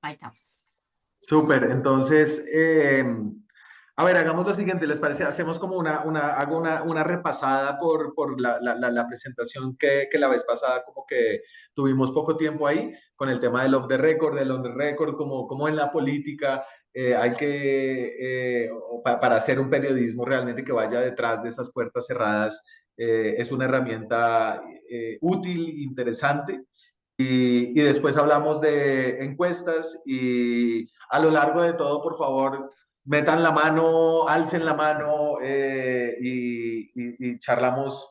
Ahí estamos. Súper, entonces, a ver, hagamos lo siguiente, ¿les parece? Hacemos como hago una repasada por la presentación que la vez pasada como que tuvimos poco tiempo ahí con el tema del off the record, como en la política hay que, para hacer un periodismo realmente que vaya detrás de esas puertas cerradas, es una herramienta útil, interesante. Y después hablamos de encuestas y a lo largo de todo, por favor, metan la mano, alcen la mano y charlamos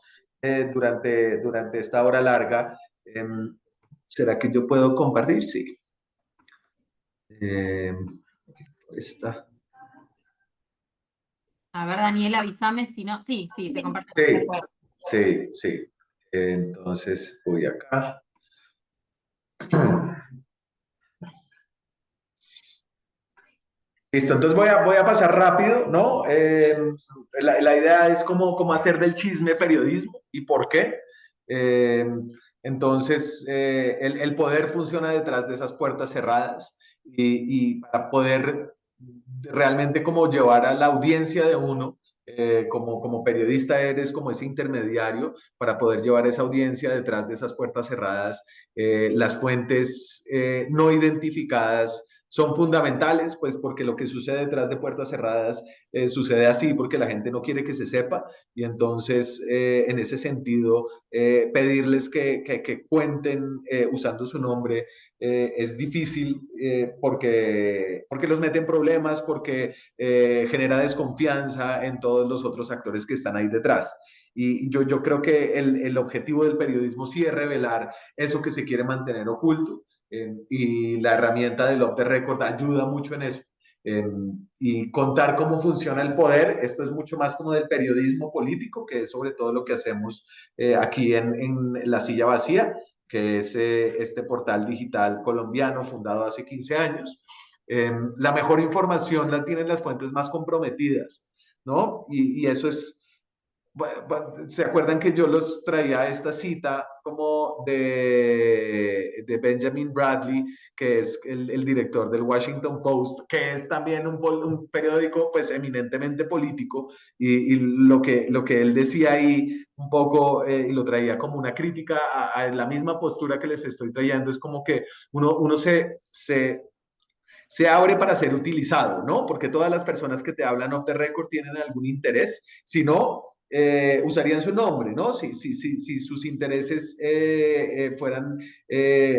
durante esta hora larga. ¿Será que yo puedo compartir? Sí. Eh, está. A ver, Daniel, avísame si no. Sí, sí, se comparte. Sí, Perfecto. sí, sí. Entonces voy acá. Listo, entonces voy a pasar rápido, ¿no? La idea es como hacer del chisme periodismo y por qué. Eh, entonces, el poder funciona detrás de esas puertas cerradas y para poder realmente como llevar a la audiencia de uno, como periodista eres como ese intermediario para poder llevar esa audiencia detrás de esas puertas cerradas, las fuentes no identificadas son fundamentales, pues porque lo que sucede detrás de puertas cerradas sucede así porque la gente no quiere que se sepa y entonces en ese sentido pedirles que cuenten usando su nombre es difícil porque los mete en problemas, porque genera desconfianza en todos los otros actores que están ahí detrás. Y yo creo que el objetivo del periodismo sí es revelar eso que se quiere mantener oculto y la herramienta del off the record ayuda mucho en eso. Eh, y contar cómo funciona el poder, esto es mucho más como del periodismo político, que es sobre todo lo que hacemos aquí en La Silla Vacía, que es este portal digital colombiano fundado hace 15 años. La mejor información la tienen las fuentes más comprometidas, ¿no? Y eso es ¿se acuerdan que yo los traía a esta cita como de Benjamin Bradley, que es el director del Washington Post, que es también un periódico pues eminentemente político, y lo que él decía ahí un poco, y lo traía como una crítica a la misma postura que les estoy trayendo, es como que uno se abre para ser utilizado, ¿no? Porque todas las personas que te hablan off the record tienen algún interés, si no, usarían su nombre, ¿no? Si sus intereses fueran,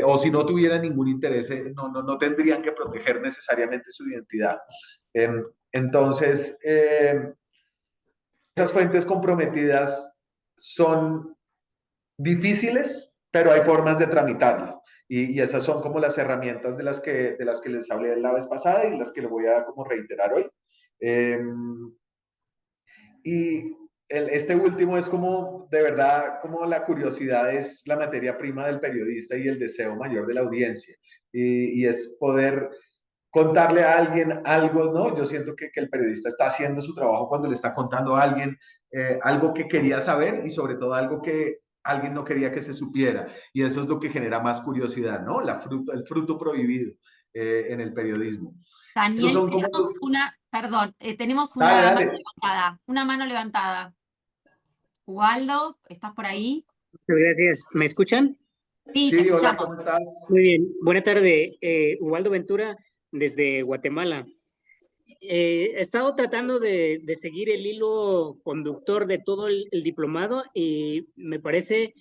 o si no tuvieran ningún interés, no tendrían que proteger necesariamente su identidad. Entonces, esas fuentes comprometidas son difíciles, pero hay formas de tramitarlo. Y esas son como las herramientas de las que les hablé la vez pasada y las que le voy a como reiterar hoy. Eh, y este último es como, de verdad, como la curiosidad es la materia prima del periodista y el deseo mayor de la audiencia. Y es poder contarle a alguien algo, ¿no? Yo siento que el periodista está haciendo su trabajo cuando le está contando a alguien algo que quería saber y sobre todo algo que alguien no quería que se supiera. Y eso es lo que genera más curiosidad, ¿no? El fruto prohibido en el periodismo. Esos Daniel, son como tenemos una, perdón, tenemos Dale, una mano dale. levantada. Una mano levantada. Ubaldo, ¿estás por ahí? Muchas gracias. ¿Me escuchan? Sí, te Sí, hola, escuchamos. ¿cómo estás? Muy bien. Buena tarde. Ubaldo Ventura, desde Guatemala. He estado tratando de seguir el hilo conductor de todo el diplomado y me parece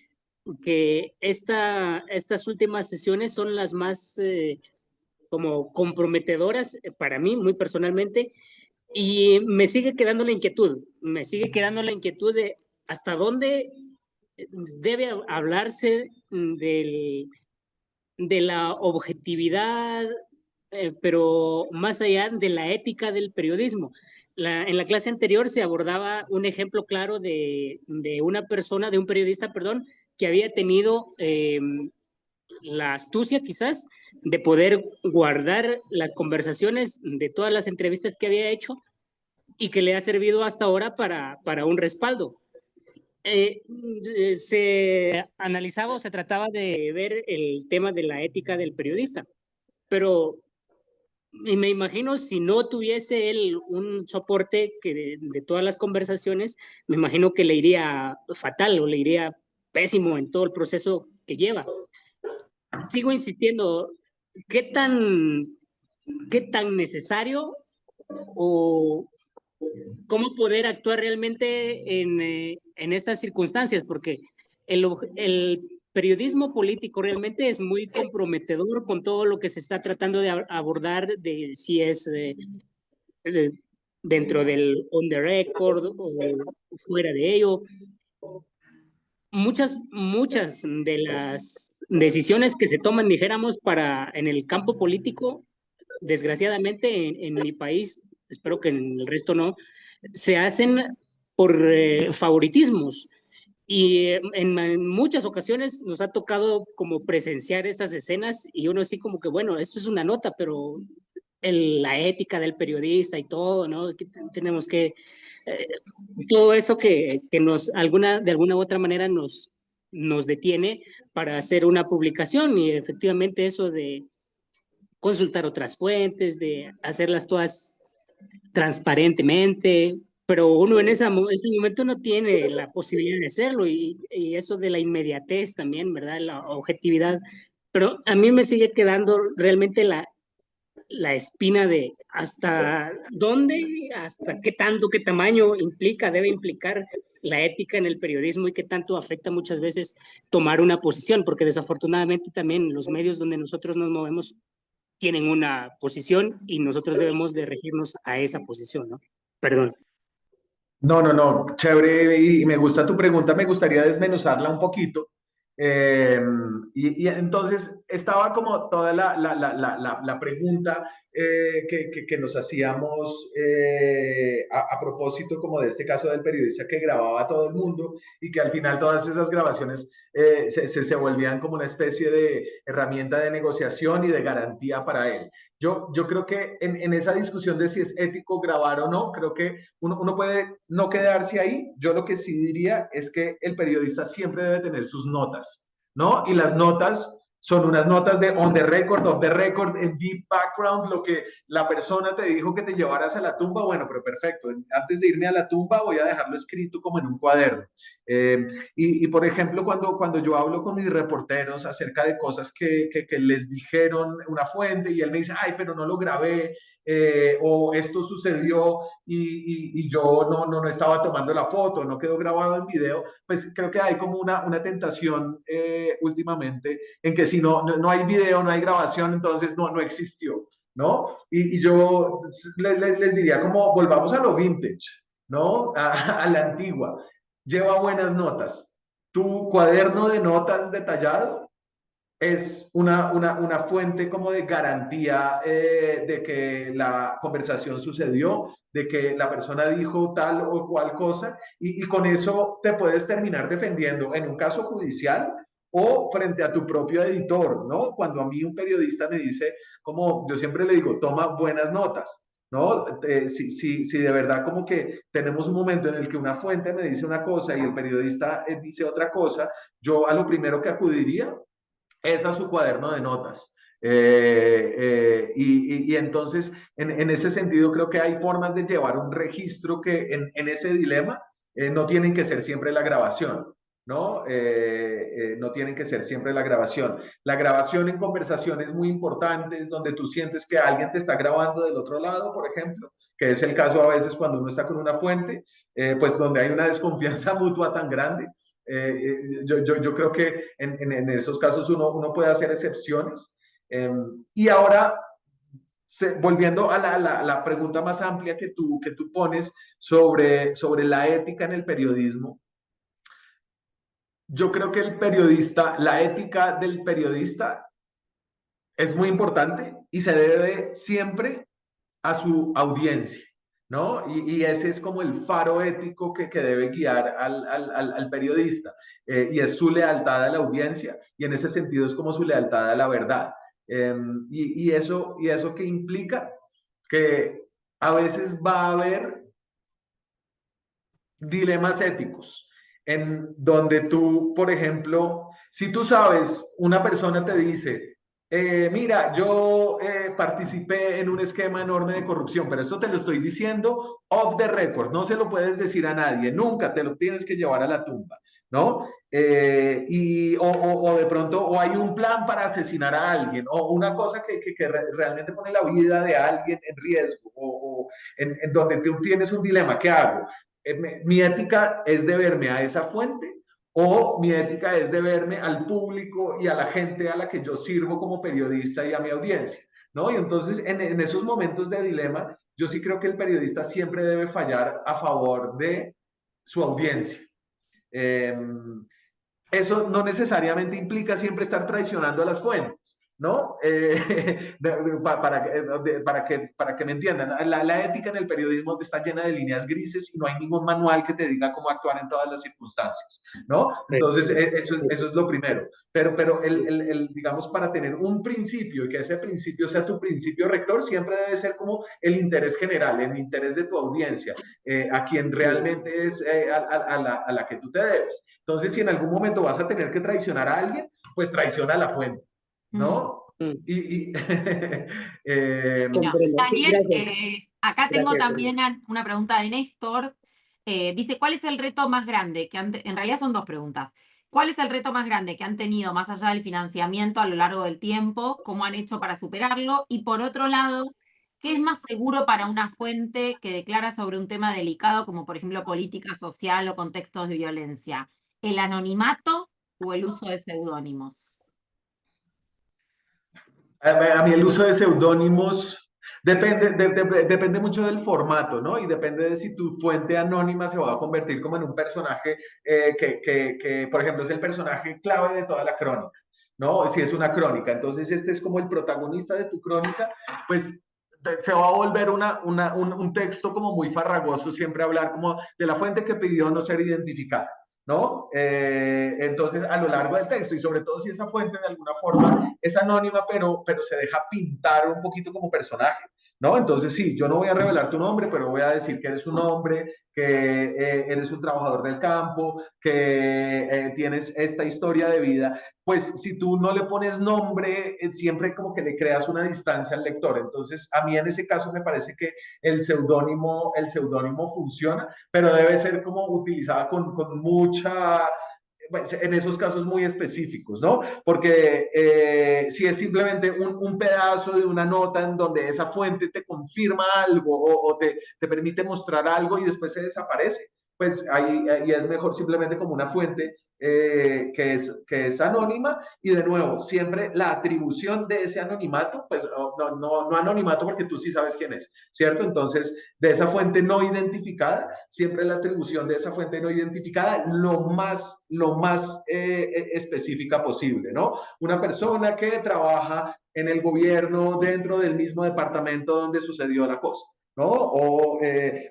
que estas últimas sesiones son las más como comprometedoras para mí, muy personalmente, y me sigue quedando la inquietud de hasta dónde debe hablarse de la objetividad, pero más allá de la ética del periodismo. En la clase anterior se abordaba un ejemplo claro de una persona, de un periodista, perdón, que había tenido la astucia quizás de poder guardar las conversaciones de todas las entrevistas que había hecho y que le ha servido hasta ahora para un respaldo. Se analizaba o se trataba de ver el tema de la ética del periodista, pero y me imagino si no tuviese él un soporte de todas las conversaciones, me imagino que le iría fatal o le iría pésimo en todo el proceso que lleva. Sigo insistiendo, ¿qué tan, qué tan necesario o cómo poder actuar realmente en estas circunstancias? Porque el periodismo político realmente es muy comprometedor con todo lo que se está tratando de abordar, de si es de- dentro del on the record o fuera de ello. Muchas de las decisiones que se toman, dijéramos, en el campo político, desgraciadamente en mi país, espero que en el resto no, se hacen por favoritismos. Y en muchas ocasiones nos ha tocado como presenciar estas escenas y uno así como que, bueno, esto es una nota, pero la ética del periodista y todo, ¿no? Que tenemos que, eh, todo eso que de alguna u otra manera nos detiene para hacer una publicación y efectivamente eso de consultar otras fuentes, de hacerlas todas transparentemente, pero uno en ese momento no tiene la posibilidad de hacerlo y eso de la inmediatez también, ¿verdad? La objetividad. Pero a mí me sigue quedando realmente la espina de hasta dónde, hasta qué tanto, qué tamaño implica, debe implicar la ética en el periodismo y qué tanto afecta muchas veces tomar una posición, porque desafortunadamente también los medios donde nosotros nos movemos tienen una posición y nosotros debemos de regirnos a esa posición, ¿no? Perdón. No, no, no, chévere y me gusta tu pregunta, me gustaría desmenuzarla un poquito. Eh, y entonces estaba como toda la pregunta que nos hacíamos a propósito como de este caso del periodista que grababa a todo el mundo y que al final todas esas grabaciones se volvían como una especie de herramienta de negociación y de garantía para él. Yo creo que en esa discusión de si es ético grabar o no, creo que uno puede no quedarse ahí. Yo lo que sí diría es que el periodista siempre debe tener sus notas, ¿no? Y las notas son unas notas de on the record, off the record, en deep background, lo que la persona te dijo que te llevaras a la tumba, bueno, pero perfecto. Antes de irme a la tumba voy a dejarlo escrito como en un cuaderno. Por ejemplo, cuando yo hablo con mis reporteros acerca de cosas que les dijeron una fuente y él me dice, ay, pero no lo grabé, o esto sucedió y yo no estaba tomando la foto, no quedó grabado en video, pues creo que hay como una tentación últimamente en que si no hay video, no hay grabación, entonces no existió, ¿no? Y yo les diría como volvamos a lo vintage, ¿no? A la antigua. Lleva buenas notas. Tu cuaderno de notas detallado es una fuente como de garantía de que la conversación sucedió, de que la persona dijo tal o cual cosa, y con eso te puedes terminar defendiendo en un caso judicial o frente a tu propio editor, ¿no? Cuando a mí un periodista me dice, como yo siempre le digo, toma buenas notas. ¿No? Si de verdad como que tenemos un momento en el que una fuente me dice una cosa y el periodista dice otra cosa, yo a lo primero que acudiría es a su cuaderno de notas. Y entonces, en ese sentido, creo que hay formas de llevar un registro que en ese dilema no tienen que ser siempre la grabación, ¿no? No tienen que ser siempre la grabación. La grabación en conversaciones muy importantes, donde tú sientes que alguien te está grabando del otro lado, por ejemplo, que es el caso a veces cuando uno está con una fuente, pues donde hay una desconfianza mutua tan grande, yo creo que en esos casos uno puede hacer excepciones. Y ahora, volviendo a la pregunta más amplia que tú pones sobre la ética en el periodismo, yo creo que la ética del periodista es muy importante y se debe siempre a su audiencia, ¿no? Y ese es como el faro ético que debe guiar al periodista, y es su lealtad a la audiencia, y en ese sentido es como su lealtad a la verdad. ¿Y eso qué implica? Que a veces va a haber dilemas éticos, en donde tú, por ejemplo, si tú sabes, una persona te dice, Mira, yo participé en un esquema enorme de corrupción, pero esto te lo estoy diciendo off the record, no se lo puedes decir a nadie, nunca te lo tienes que llevar a la tumba, ¿no? O de pronto, o hay un plan para asesinar a alguien, o una cosa que realmente pone la vida de alguien en riesgo, o en donde tú tienes un dilema, ¿qué hago? Mi ética es deberme a esa fuente o mi ética es deberme al público y a la gente a la que yo sirvo como periodista y a mi audiencia, ¿no? Y entonces en esos momentos de dilema, yo sí creo que el periodista siempre debe fallar a favor de su audiencia. Eh, Eso no necesariamente implica siempre estar traicionando a las fuentes, ¿no? Para que me entiendan, la ética en el periodismo está llena de líneas grises y no hay ningún manual que te diga cómo actuar en todas las circunstancias, ¿no? Entonces, eso es lo primero. Pero digamos, para tener un principio y que ese principio sea tu principio rector, siempre debe ser como el interés general, el interés de tu audiencia, a quien realmente es a la que tú te debes. Entonces, si en algún momento vas a tener que traicionar a alguien, pues traiciona a la fuente, ¿no? Y Bueno, Daniel, acá tengo Gracias, también una pregunta de Néstor. Dice, ¿cuál es el reto más grande que en realidad son dos preguntas. ¿Cuál es el reto más grande que han tenido más allá del financiamiento a lo largo del tiempo? ¿Cómo han hecho para superarlo? Y por otro lado, ¿qué es más seguro para una fuente que declara sobre un tema delicado como por ejemplo política social o contextos de violencia? ¿El anonimato o el uso de seudónimos? a mí el uso de seudónimos depende mucho del formato, ¿no? Y depende de si tu fuente anónima se va a convertir como en un personaje por ejemplo, es el personaje clave de toda la crónica, ¿no? Si es una crónica. Entonces, este es como el protagonista de tu crónica, pues se va a volver un texto como muy farragoso, siempre hablar como de la fuente que pidió no ser identificada, ¿no? Entonces, a lo largo del texto, y sobre todo si esa fuente de alguna forma es anónima, pero se deja pintar un poquito como personaje, ¿no? Entonces, sí, yo no voy a revelar tu nombre, pero voy a decir que eres un hombre, que eres un trabajador del campo, que tienes esta historia de vida. Pues si tú no le pones nombre, siempre como que le creas una distancia al lector. Entonces, a mí en ese caso me parece que el seudónimo funciona, pero debe ser como utilizada con mucha, en esos casos muy específicos, ¿no? Porque si es simplemente un pedazo de una nota en donde esa fuente te confirma algo o te permite mostrar algo y después se desaparece, pues ahí es mejor simplemente como una fuente que es anónima y de nuevo, siempre la atribución de ese anonimato, pues no anonimato porque tú sí sabes quién es, ¿cierto? Entonces, de esa fuente no identificada, siempre la atribución de esa fuente no identificada lo más específica posible, ¿no? Una persona que trabaja en el gobierno dentro del mismo departamento donde sucedió la cosa, ¿no? O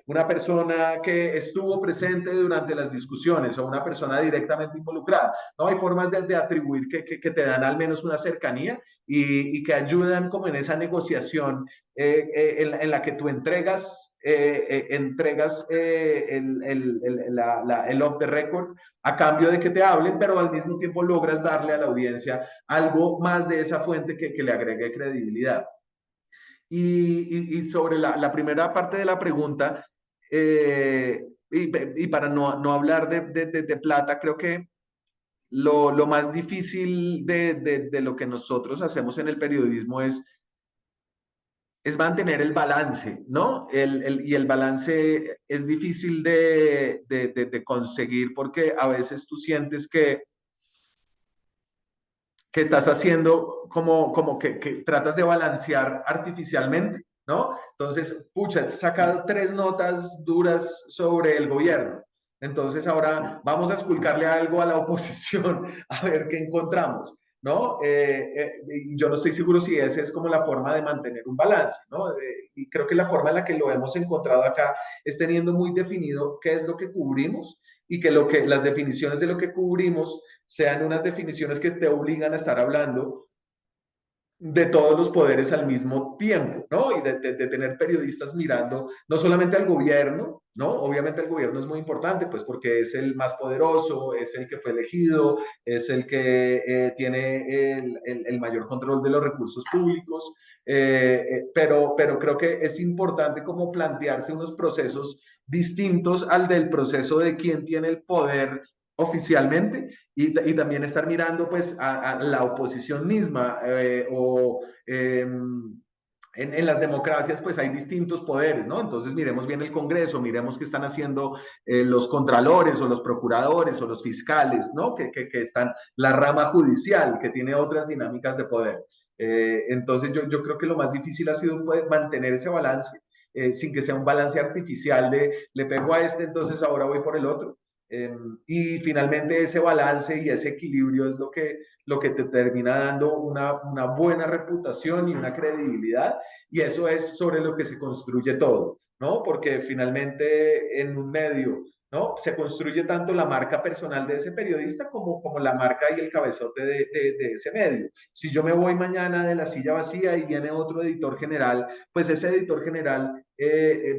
una persona que estuvo presente durante las discusiones o una persona directamente involucrada, ¿no? Hay formas de atribuir que te dan al menos una cercanía y que ayudan como en esa negociación en la que tú entregas el off the record a cambio de que te hablen, pero al mismo tiempo logras darle a la audiencia algo más de esa fuente que le agregue credibilidad. Y sobre la primera parte de la pregunta, y para no hablar de plata, creo que lo más difícil de lo que nosotros hacemos en el periodismo es mantener el balance, ¿no? Y el balance es difícil de conseguir porque a veces tú sientes que estás haciendo como que tratas de balancear artificialmente, ¿no? Entonces, pucha, he sacado 3 notas duras sobre el gobierno. Entonces, ahora vamos a esculcarle algo a la oposición a ver qué encontramos, ¿no? Yo no estoy seguro si esa es como la forma de mantener un balance, ¿no? Y creo que la forma en la que lo hemos encontrado acá es teniendo muy definido qué es lo que cubrimos y que las definiciones de lo que cubrimos sean unas definiciones que te obligan a estar hablando de todos los poderes al mismo tiempo, ¿no? Y de tener periodistas mirando no solamente al gobierno, ¿no? Obviamente el gobierno es muy importante, pues porque es el más poderoso, es el que fue elegido, es el que tiene el mayor control de los recursos públicos, pero creo que es importante como plantearse unos procesos distintos al del proceso de quién tiene el poder oficialmente y también estar mirando pues a la oposición misma en las democracias pues hay distintos poderes, ¿no? Entonces miremos bien el Congreso, miremos qué están haciendo los contralores o los procuradores o los fiscales, ¿no? Que están la rama judicial que tiene otras dinámicas de poder. Entonces yo creo que lo más difícil ha sido pues, mantener ese balance sin que sea un balance artificial de le pego a este, entonces ahora voy por el otro. Y finalmente ese balance y ese equilibrio es lo que te termina dando una buena reputación y una credibilidad, y eso es sobre lo que se construye todo, ¿no? Porque finalmente en un medio, ¿no? Se construye tanto la marca personal de ese periodista como la marca y el cabezote de ese medio. Si yo me voy mañana de la silla vacía y viene otro editor general, pues ese editor general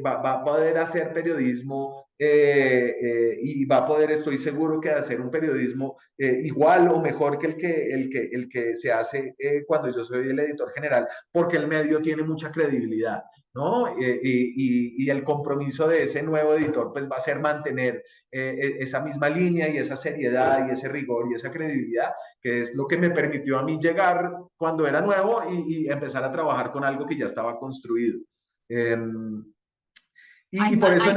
va a poder hacer periodismo y va a poder, estoy seguro que hacer un periodismo igual o mejor que el que se hace cuando yo soy el editor general, porque el medio tiene mucha credibilidad, ¿no? Y el compromiso de ese nuevo editor pues va a ser mantener esa misma línea y esa seriedad y ese rigor y esa credibilidad, que es lo que me permitió a mí llegar cuando era nuevo y empezar a trabajar con algo que ya estaba construido. Y por eso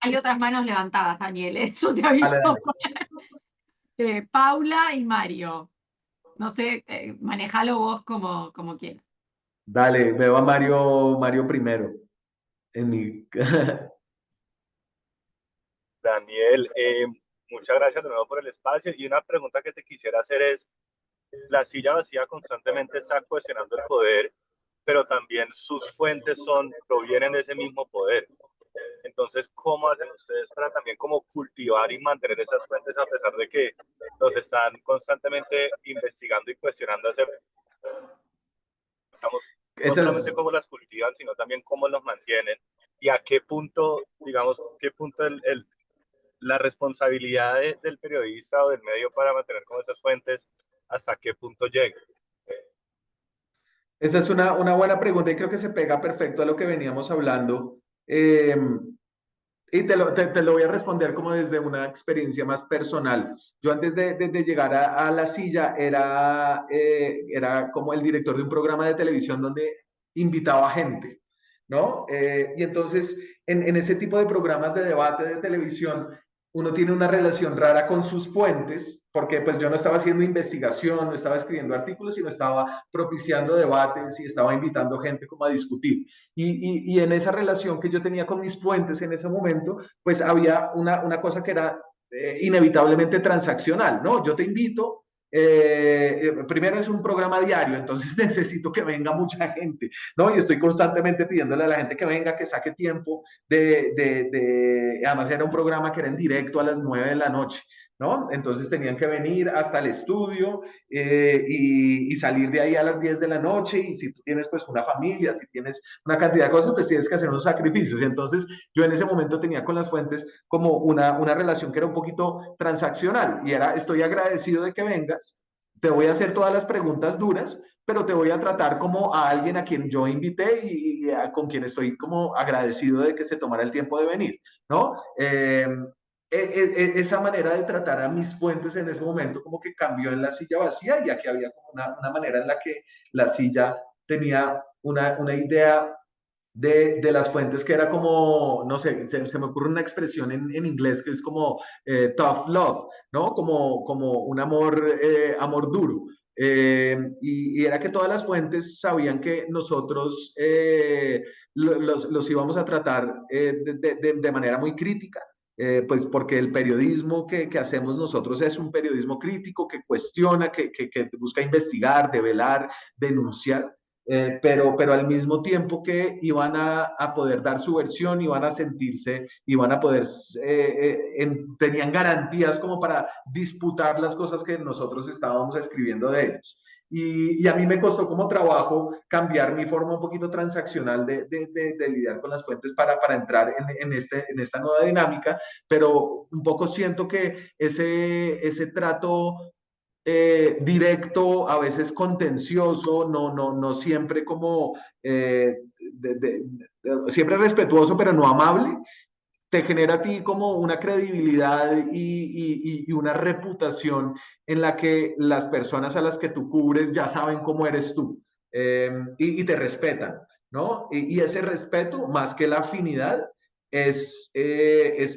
hay otras manos levantadas, Daniel, yo te aviso. Paula y Mario. No sé, manejalo vos como quieras. Dale, veo a Mario primero. En mi... Daniel, muchas gracias de nuevo por el espacio. Y una pregunta que te quisiera hacer es, la silla vacía constantemente está cuestionando el poder, pero también sus fuentes provienen de ese mismo poder. Entonces, ¿cómo hacen ustedes para también como cultivar y mantener esas fuentes a pesar de que los están constantemente investigando y cuestionando digamos, no solamente cómo las cultivan, sino también cómo los mantienen y a qué punto, digamos, qué punto la responsabilidad del periodista o del medio para mantener como esas fuentes, hasta qué punto llega? Esa es una buena pregunta y creo que se pega perfecto a lo que veníamos hablando. Y te lo voy a responder como desde una experiencia más personal. Yo antes de llegar a la silla era como el director de un programa de televisión donde invitaba gente, ¿no? Y entonces en ese tipo de programas de debate de televisión uno tiene una relación rara con sus fuentes, porque pues yo no estaba haciendo investigación, no estaba escribiendo artículos, sino estaba propiciando debates y estaba invitando gente como a discutir. Y en esa relación que yo tenía con mis fuentes en ese momento, pues había una cosa que era inevitablemente transaccional, ¿no? Yo te invito, primero es un programa diario, entonces necesito que venga mucha gente, ¿no? Y estoy constantemente pidiéndole a la gente que venga, que saque tiempo además era un programa que era en directo a las 9 de la noche, ¿no? Entonces tenían que venir hasta el estudio y salir de ahí a las 10 de la noche, y si tú tienes pues una familia, si tienes una cantidad de cosas, pues tienes que hacer unos sacrificios. Y entonces yo en ese momento tenía con las fuentes como una relación que era un poquito transaccional, y era, estoy agradecido de que vengas, te voy a hacer todas las preguntas duras, pero te voy a tratar como a alguien a quien yo invité con quien estoy como agradecido de que se tomara el tiempo de venir, ¿no? Esa manera de tratar a mis fuentes en ese momento como que cambió en la silla vacía, y aquí había como una manera en la que la silla tenía una idea de las fuentes que era como, no sé, se me ocurre una expresión en inglés que es como tough love, ¿no? Como un amor duro. Y era que todas las fuentes sabían que nosotros los íbamos a tratar de manera muy crítica, pues porque el periodismo que hacemos nosotros es un periodismo crítico que cuestiona, que busca investigar, develar, denunciar. Pero al mismo tiempo que iban a poder dar su versión, iban a sentirse, iban a poder, tenían garantías como para disputar las cosas que nosotros estábamos escribiendo de ellos. y a mí me costó como trabajo cambiar mi forma un poquito transaccional de lidiar con las fuentes para entrar en esta nueva dinámica, pero un poco siento que ese trato directo, a veces contencioso, no siempre como siempre respetuoso, pero no amable, te genera a ti como una credibilidad y una reputación en la que las personas a las que tú cubres ya saben cómo eres tú, y te respetan, ¿no? Y ese respeto, más que la afinidad, es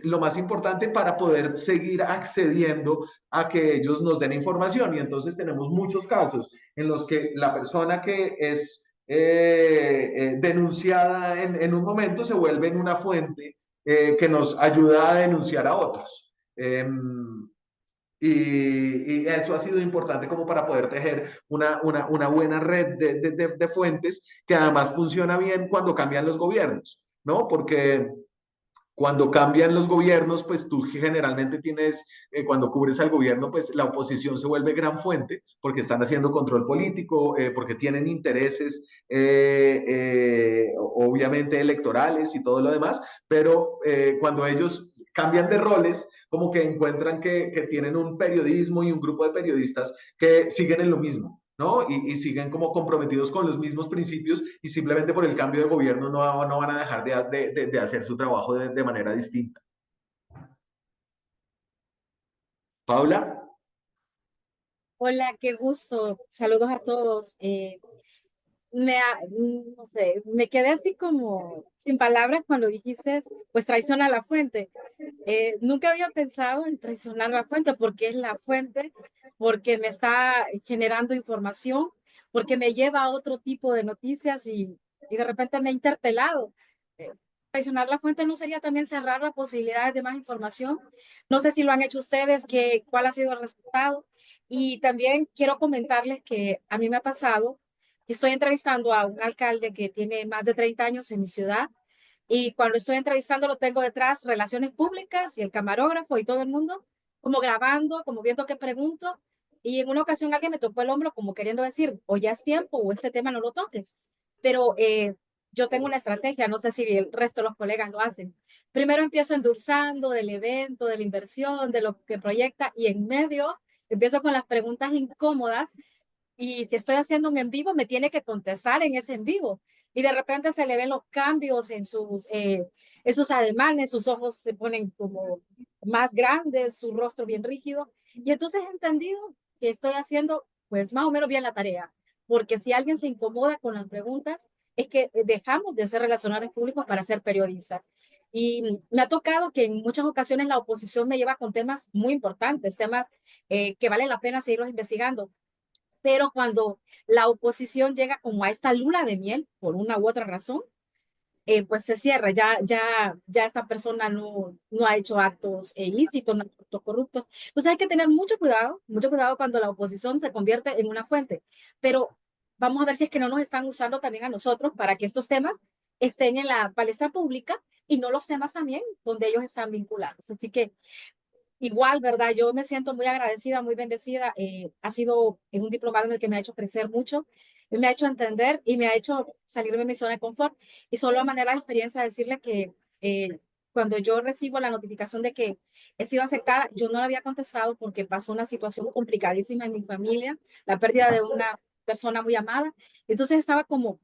lo más importante para poder seguir accediendo a que ellos nos den información. Y entonces tenemos muchos casos en los que la persona que es denunciada en un momento se vuelve en una fuente que nos ayuda a denunciar a otros. Y eso ha sido importante como para poder tejer una buena red de fuentes que además funciona bien cuando cambian los gobiernos, ¿no? Porque cuando cambian los gobiernos, pues tú generalmente tienes, cuando cubres al gobierno, pues la oposición se vuelve gran fuente porque están haciendo control político, porque tienen intereses, obviamente electorales y todo lo demás, pero cuando ellos cambian de roles, como que encuentran que tienen un periodismo y un grupo de periodistas que siguen en lo mismo, ¿no? Y siguen como comprometidos con los mismos principios y simplemente por el cambio de gobierno no van a dejar de hacer su trabajo de manera distinta. Paula. Hola, qué gusto. Saludos a todos. No sé, me quedé así como sin palabras cuando dijiste, pues traiciona la fuente. Nunca había pensado en traicionar la fuente porque es la fuente, porque me está generando información, porque me lleva a otro tipo de noticias y de repente me ha interpelado. Traicionar la fuente no sería también cerrar las posibilidades de más información. No sé si lo han hecho ustedes, cuál ha sido el resultado. Y también quiero comentarles que a mí me ha pasado que estoy entrevistando a un alcalde que tiene más de 30 años en mi ciudad y cuando estoy entrevistando lo tengo detrás relaciones públicas y el camarógrafo y todo el mundo como grabando, como viendo qué pregunto y en una ocasión alguien me tocó el hombro como queriendo decir o ya es tiempo o este tema no lo toques, pero yo tengo una estrategia, no sé si el resto de los colegas lo hacen. Primero empiezo endulzando del evento, de la inversión, de lo que proyecta y en medio empiezo con las preguntas incómodas y si estoy haciendo un en vivo, me tiene que contestar en ese en vivo. Y de repente se le ven los cambios en sus ademanes, sus ojos se ponen como más grandes, su rostro bien rígido. Y entonces he entendido que estoy haciendo pues más o menos bien la tarea. Porque si alguien se incomoda con las preguntas, es que dejamos de ser relacionadores públicos para ser periodistas. Y me ha tocado que en muchas ocasiones la oposición me lleva con temas muy importantes, temas que vale la pena seguirlos investigando pero cuando la oposición llega como a esta luna de miel, por una u otra razón, pues se cierra, ya esta persona no ha hecho actos ilícitos, no ha hecho actos corruptos. Entonces hay que tener mucho cuidado cuando la oposición se convierte en una fuente, pero vamos a ver si es que no nos están usando también a nosotros para que estos temas estén en la palestra pública y no los temas también donde ellos están vinculados. Así que igual, ¿verdad? Yo me siento muy agradecida, muy bendecida. Ha sido en un diplomado en el que me ha hecho crecer mucho, me ha hecho entender y me ha hecho salir de mi zona de confort. Y solo a manera de experiencia decirle que cuando yo recibo la notificación de que he sido aceptada, yo no la había contestado porque pasó una situación complicadísima en mi familia, la pérdida de una persona muy amada. Entonces estaba como,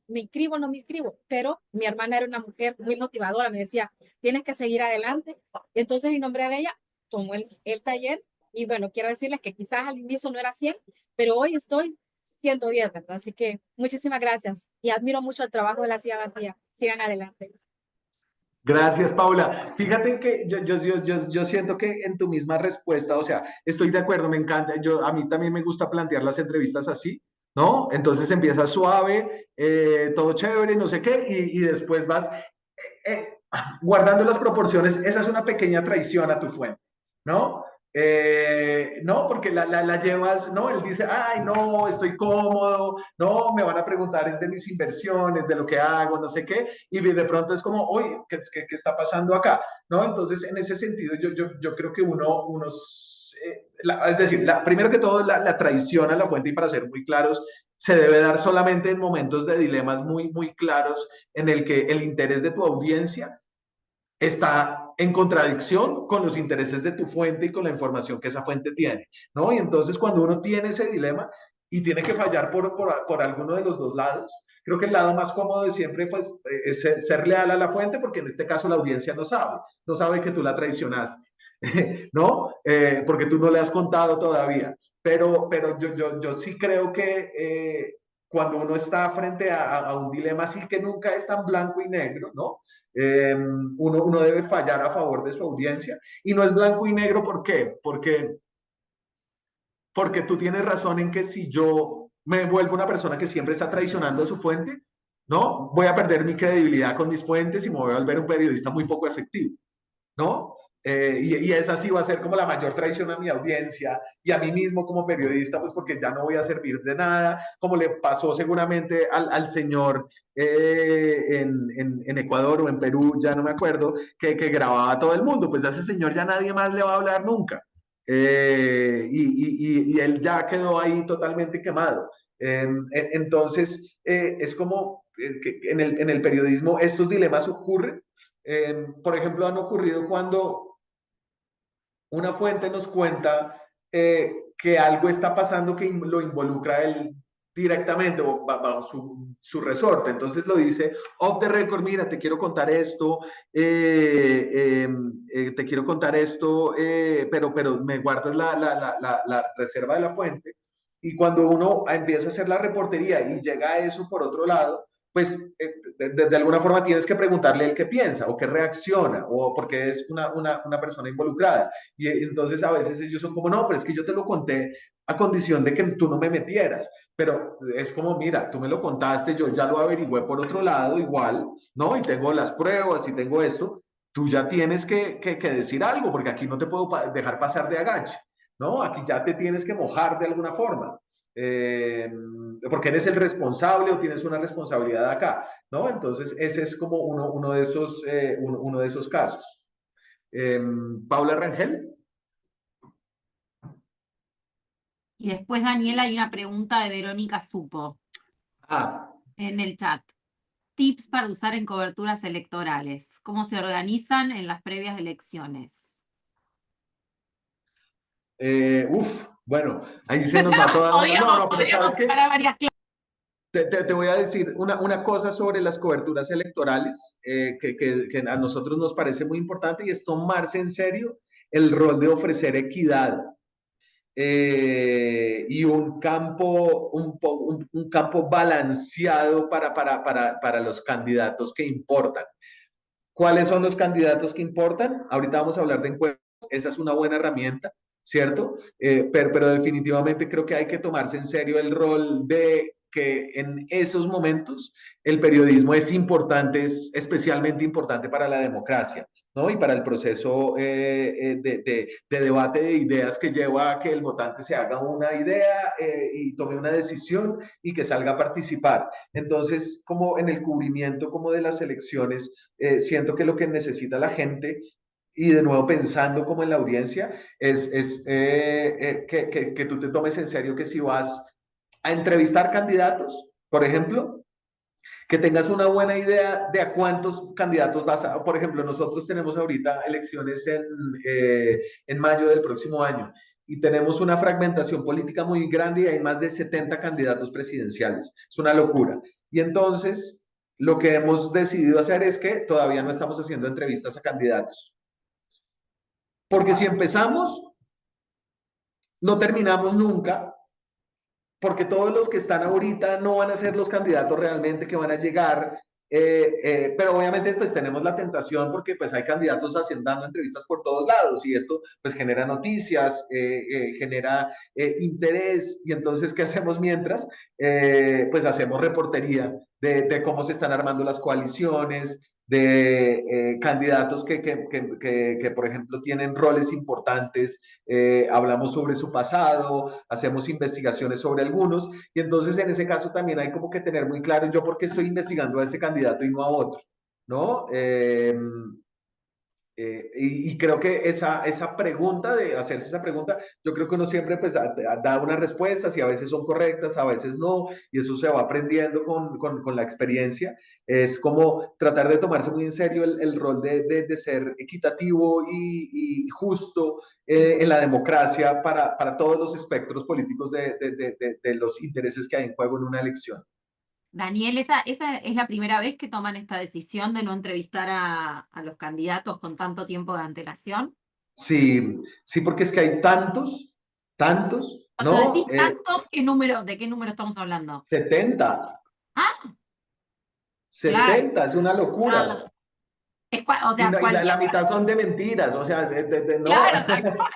me inscribo o no me inscribo, pero mi hermana era una mujer muy motivadora, me decía, tienes que seguir adelante. Entonces, en nombre de ella, tomó el taller y bueno, quiero decirles que quizás al inicio no era 100, pero hoy estoy 110, ¿verdad? Así que muchísimas gracias y admiro mucho el trabajo de la Silla Vacía. Sigan adelante. Gracias, Paula. Fíjate que yo siento que en tu misma respuesta, o sea, estoy de acuerdo, me encanta. A mí también me gusta plantear las entrevistas así, ¿no? Entonces empieza suave, todo chévere, no sé qué, y después vas guardando las proporciones. Esa es una pequeña traición a tu fuente, ¿no? No, porque la llevas, no, él dice, ay, no, estoy cómodo, no, me van a preguntar es de mis inversiones, de lo que hago, no sé qué, y de pronto es como, oye, ¿qué está pasando acá? ¿No? Entonces, en ese sentido, yo creo que es decir, primero que todo, la traición a la fuente, y para ser muy claros, se debe dar solamente en momentos de dilemas muy, muy claros en el que el interés de tu audiencia está en contradicción con los intereses de tu fuente y con la información que esa fuente tiene, ¿no? Y entonces cuando uno tiene ese dilema y tiene que fallar por alguno de los dos lados, creo que el lado más cómodo de siempre pues, es ser leal a la fuente, porque en este caso la audiencia no sabe que tú la traicionaste, ¿no? Porque tú no le has contado todavía. Pero yo sí creo que cuando uno está frente a un dilema así que nunca es tan blanco y negro, ¿no? Uno debe fallar a favor de su audiencia y no es blanco y negro. ¿Por qué? Porque tú tienes razón en que si yo me vuelvo una persona que siempre está traicionando a su fuente, ¿no? Voy a perder mi credibilidad con mis fuentes y me voy a volver un periodista muy poco efectivo, ¿no? Y esa sí va a ser como la mayor traición a mi audiencia y a mí mismo como periodista, pues porque ya no voy a servir de nada, como le pasó seguramente al señor en Ecuador o en Perú, ya no me acuerdo, que grababa a todo el mundo, pues a ese señor ya nadie más le va a hablar nunca. Y él ya quedó ahí totalmente quemado. Entonces, es como que en el periodismo estos dilemas ocurren. Por ejemplo, han ocurrido cuando una fuente nos cuenta que algo está pasando que lo involucra él directamente o bajo su resorte. Entonces lo dice off the record, mira, te quiero contar esto, pero me guardas la reserva de la fuente. Y cuando uno empieza a hacer la reportería y llega a eso por otro lado, pues de alguna forma tienes que preguntarle el qué piensa o qué reacciona o porque es una persona involucrada. Y entonces a veces ellos son como, no, pero es que yo te lo conté a condición de que tú no me metieras. Pero es como, mira, tú me lo contaste, yo ya lo averigüé por otro lado igual, ¿no? Y tengo las pruebas y tengo esto. Tú ya tienes que decir algo, porque aquí no te puedo dejar pasar de agache, ¿no? Aquí ya te tienes que mojar de alguna forma. Porque eres el responsable o tienes una responsabilidad acá, ¿no? Entonces, ese es como uno de esos casos. Paula Rangel. Y después, Daniela, hay una pregunta de Verónica Supo Ah, en el chat. Tips para usar en coberturas electorales. ¿Cómo se organizan en las previas elecciones? bueno, ahí se nos va toda una. No, pero ¿sabes qué? Para varias Te voy a decir una cosa sobre las coberturas electorales que a nosotros nos parece muy importante y es tomarse en serio el rol de ofrecer equidad y un campo balanceado para los candidatos que importan. ¿Cuáles son los candidatos que importan? Ahorita vamos a hablar de encuestas, esa es una buena herramienta, ¿cierto? Pero definitivamente creo que hay que tomarse en serio el rol de que en esos momentos el periodismo es importante, es especialmente importante para la democracia, ¿no? Y para el proceso de debate de ideas que lleva a que el votante se haga una idea y tome una decisión y que salga a participar. Entonces, como en el cubrimiento como de las elecciones, siento que lo que necesita la gente, y de nuevo pensando como en la audiencia, es que tú te tomes en serio que si vas a entrevistar candidatos, por ejemplo, que tengas una buena idea de a cuántos candidatos vas a... Por ejemplo, nosotros tenemos ahorita elecciones en mayo del próximo año y tenemos una fragmentación política muy grande y hay más de 70 candidatos presidenciales. Es una locura. Y entonces, lo que hemos decidido hacer es que todavía no estamos haciendo entrevistas a candidatos. Porque si empezamos, no terminamos nunca, porque todos los que están ahorita no van a ser los candidatos realmente que van a llegar, pero obviamente pues tenemos la tentación porque pues hay candidatos dando entrevistas por todos lados y esto pues genera noticias, genera interés y entonces ¿qué hacemos mientras? Pues hacemos reportería de cómo se están armando las coaliciones, de candidatos que, por ejemplo, tienen roles importantes, hablamos sobre su pasado, hacemos investigaciones sobre algunos, y entonces en ese caso también hay como que tener muy claro yo por qué estoy investigando a este candidato y no a otro, ¿no? Y creo que esa pregunta, de hacerse esa pregunta, yo creo que uno siempre pues, da unas respuestas y a veces son correctas, a veces no, y eso se va aprendiendo con la experiencia. Es como tratar de tomarse muy en serio el rol de ser equitativo y justo en la democracia para todos los espectros políticos de los intereses que hay en juego en una elección. Daniel, ¿esa es la primera vez que toman esta decisión de no entrevistar a los candidatos con tanto tiempo de antelación? Sí, sí, porque es que hay tantos, Cuando ¿no? decís tanto, ¿de qué número estamos hablando? 70, Ah, claro. 70, es una locura. Ah, o Y, sea, no, y la cualquier. mitad son de mentiras, o sea, no. Claro, tal cual.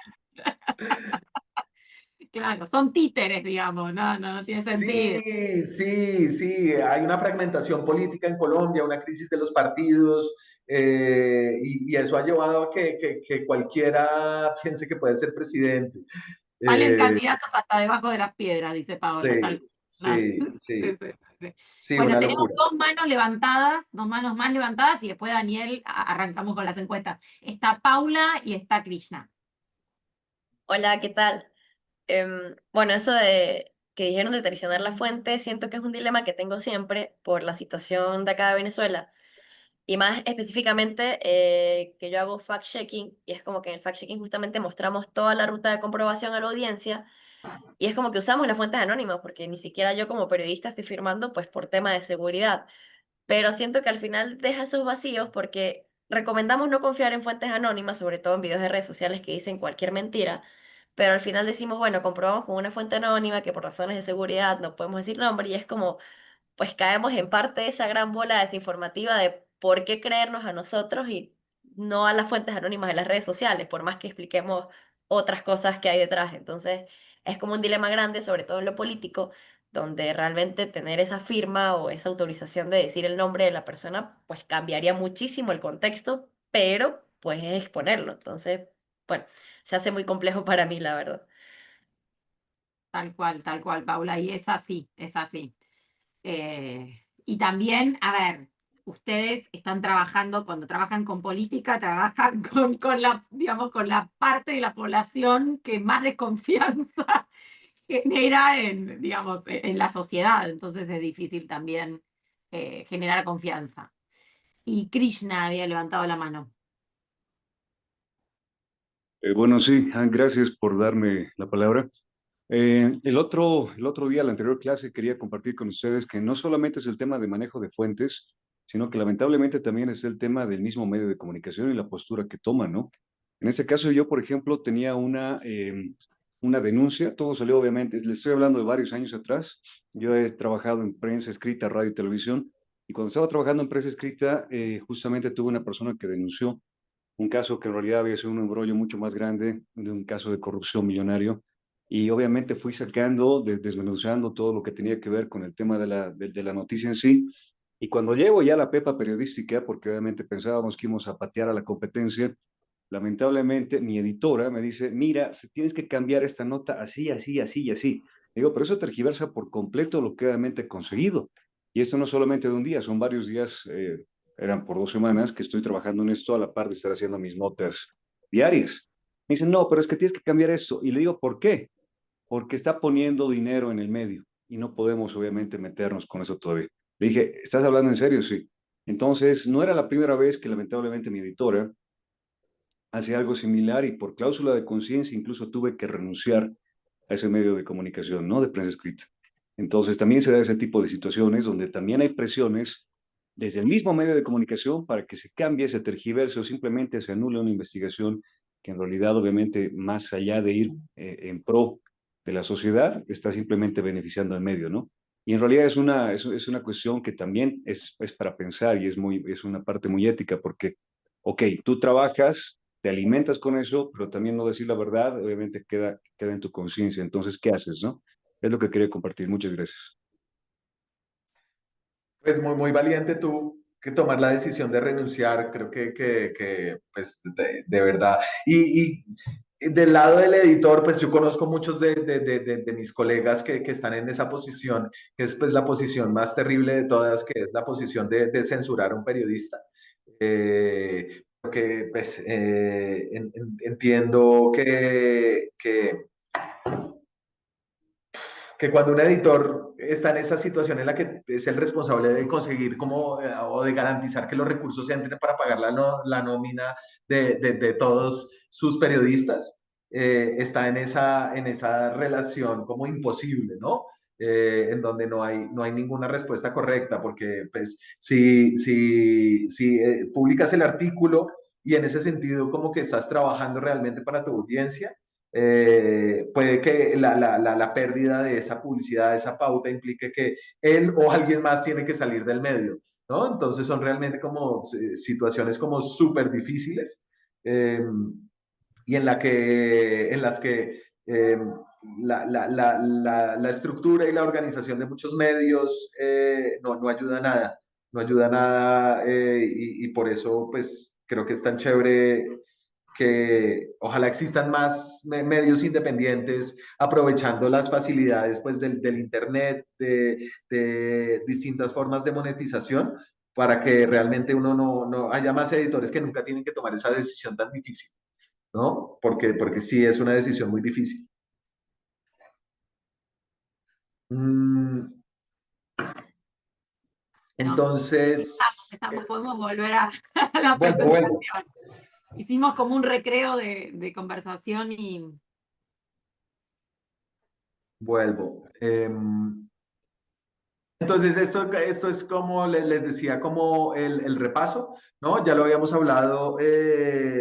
Claro, son títeres, digamos, no tiene sentido. Sí, sí, sí, hay una fragmentación política en Colombia, una crisis de los partidos, y eso ha llevado a que cualquiera piense que puede ser presidente. Salen Eh, candidatos hasta debajo de las piedras, dice Paola, sí, tal. Ah, sí, sí, sí, sí, sí. sí, Bueno, una tenemos locura. dos manos levantadas, dos manos más levantadas, y después Daniel, arrancamos con las encuestas. Está Paula y está Krishna. Hola, ¿qué tal? Bueno, eso de que dijeron de traicionar la fuente, siento que es un dilema que tengo siempre por la situación de acá de Venezuela. Y más específicamente que yo hago fact-checking y es como que en el fact-checking justamente mostramos toda la ruta de comprobación a la audiencia y es como que usamos las fuentes anónimas porque ni siquiera yo como periodista estoy firmando pues por tema de seguridad. Pero siento que al final deja esos vacíos porque recomendamos no confiar en fuentes anónimas, sobre todo en videos de redes sociales que dicen cualquier mentira, pero al final decimos, bueno, comprobamos con una fuente anónima que por razones de seguridad no podemos decir nombre y es como, pues caemos en parte de esa gran bola desinformativa de por qué creernos a nosotros y no a las fuentes anónimas de las redes sociales, por más que expliquemos otras cosas que hay detrás. Entonces, es como un dilema grande, sobre todo en lo político, donde realmente tener esa firma o esa autorización de decir el nombre de la persona, pues cambiaría muchísimo el contexto, pero pues es exponerlo. Entonces, bueno, se hace muy complejo para mí, la verdad. Tal cual, Paula, y es así, es así. Y también, a ver, ustedes están trabajando, cuando trabajan con política, trabajan con la, digamos, con la parte de la población que más desconfianza genera en, digamos, en la sociedad. Entonces es difícil también generar confianza. Y Krishna había levantado la mano. Bueno, sí, gracias por darme la palabra. El otro día, la anterior clase, quería compartir con ustedes que no solamente es el tema de manejo de fuentes, sino que lamentablemente también es el tema del mismo medio de comunicación y la postura que toman, ¿no? En ese caso, yo, por ejemplo, tenía una denuncia, todo salió obviamente, le estoy hablando de varios años atrás. Yo he trabajado en prensa escrita, radio y televisión, y cuando estaba trabajando en prensa escrita, justamente tuve una persona que denunció un caso que en realidad había sido un embrollo mucho más grande, de un caso de corrupción millonario, y obviamente fui sacando, desmenuzando todo lo que tenía que ver con el tema de la noticia en sí, y cuando llego ya a la pepa periodística, porque obviamente pensábamos que íbamos a patear a la competencia, lamentablemente mi editora me dice, mira, tienes que cambiar esta nota así, así, así y así. Digo, pero eso tergiversa por completo lo que obviamente he conseguido. Y esto no solamente de un día, son varios días, eran por 2 semanas que estoy trabajando en esto a la par de estar haciendo mis notas diarias. Me dicen, no, pero es que tienes que cambiar esto. Y le digo, ¿por qué? Porque está poniendo dinero en el medio y no podemos obviamente meternos con eso todavía. Le dije, ¿estás hablando en serio? Sí. Entonces, no era la primera vez que lamentablemente mi editora hace algo similar y por cláusula de conciencia incluso tuve que renunciar a ese medio de comunicación, ¿no? De prensa escrita. Entonces también se da ese tipo de situaciones donde también hay presiones desde el mismo medio de comunicación para que se cambie, se tergiverse o simplemente se anule una investigación que en realidad obviamente más allá de ir en pro de la sociedad, está simplemente beneficiando al medio, ¿no? Y en realidad es una cuestión que también es para pensar y es una parte muy ética porque, ok, tú trabajas, te alimentas con eso, pero también no decir la verdad, obviamente queda en tu conciencia. Entonces, ¿qué haces, no? Es lo que quería compartir. Muchas gracias. Pues muy, muy valiente tú que tomar la decisión de renunciar, creo que pues, de verdad. Y del lado del editor, pues yo conozco muchos de mis colegas que están en esa posición, que es pues la posición más terrible de todas, que es la posición de censurar a un periodista. Porque pues entiendo que cuando un editor está en esa situación en la que es el responsable de conseguir como, o de garantizar que los recursos entren para pagar la nómina de todos sus periodistas, está en esa relación como imposible, ¿no? En donde no hay ninguna respuesta correcta, porque pues si publicas el artículo y en ese sentido como que estás trabajando realmente para tu audiencia, puede que la pérdida de esa publicidad, de esa pauta, implique que él o alguien más tiene que salir del medio, ¿no? Entonces son realmente como situaciones como súper difíciles, y en las que la estructura y la organización de muchos medios no ayuda a nada, no ayuda a nada, y por eso pues creo que es tan chévere que ojalá existan más medios independientes aprovechando las facilidades pues del internet, de distintas formas de monetización, para que realmente uno no haya más editores que nunca tienen que tomar esa decisión tan difícil, ¿no? Porque sí es una decisión muy difícil. Entonces, podemos volver a la vuelvo. presentación. Hicimos como un recreo de conversación y... Vuelvo. Entonces, esto es como les decía, como el repaso, ¿no? Ya lo habíamos hablado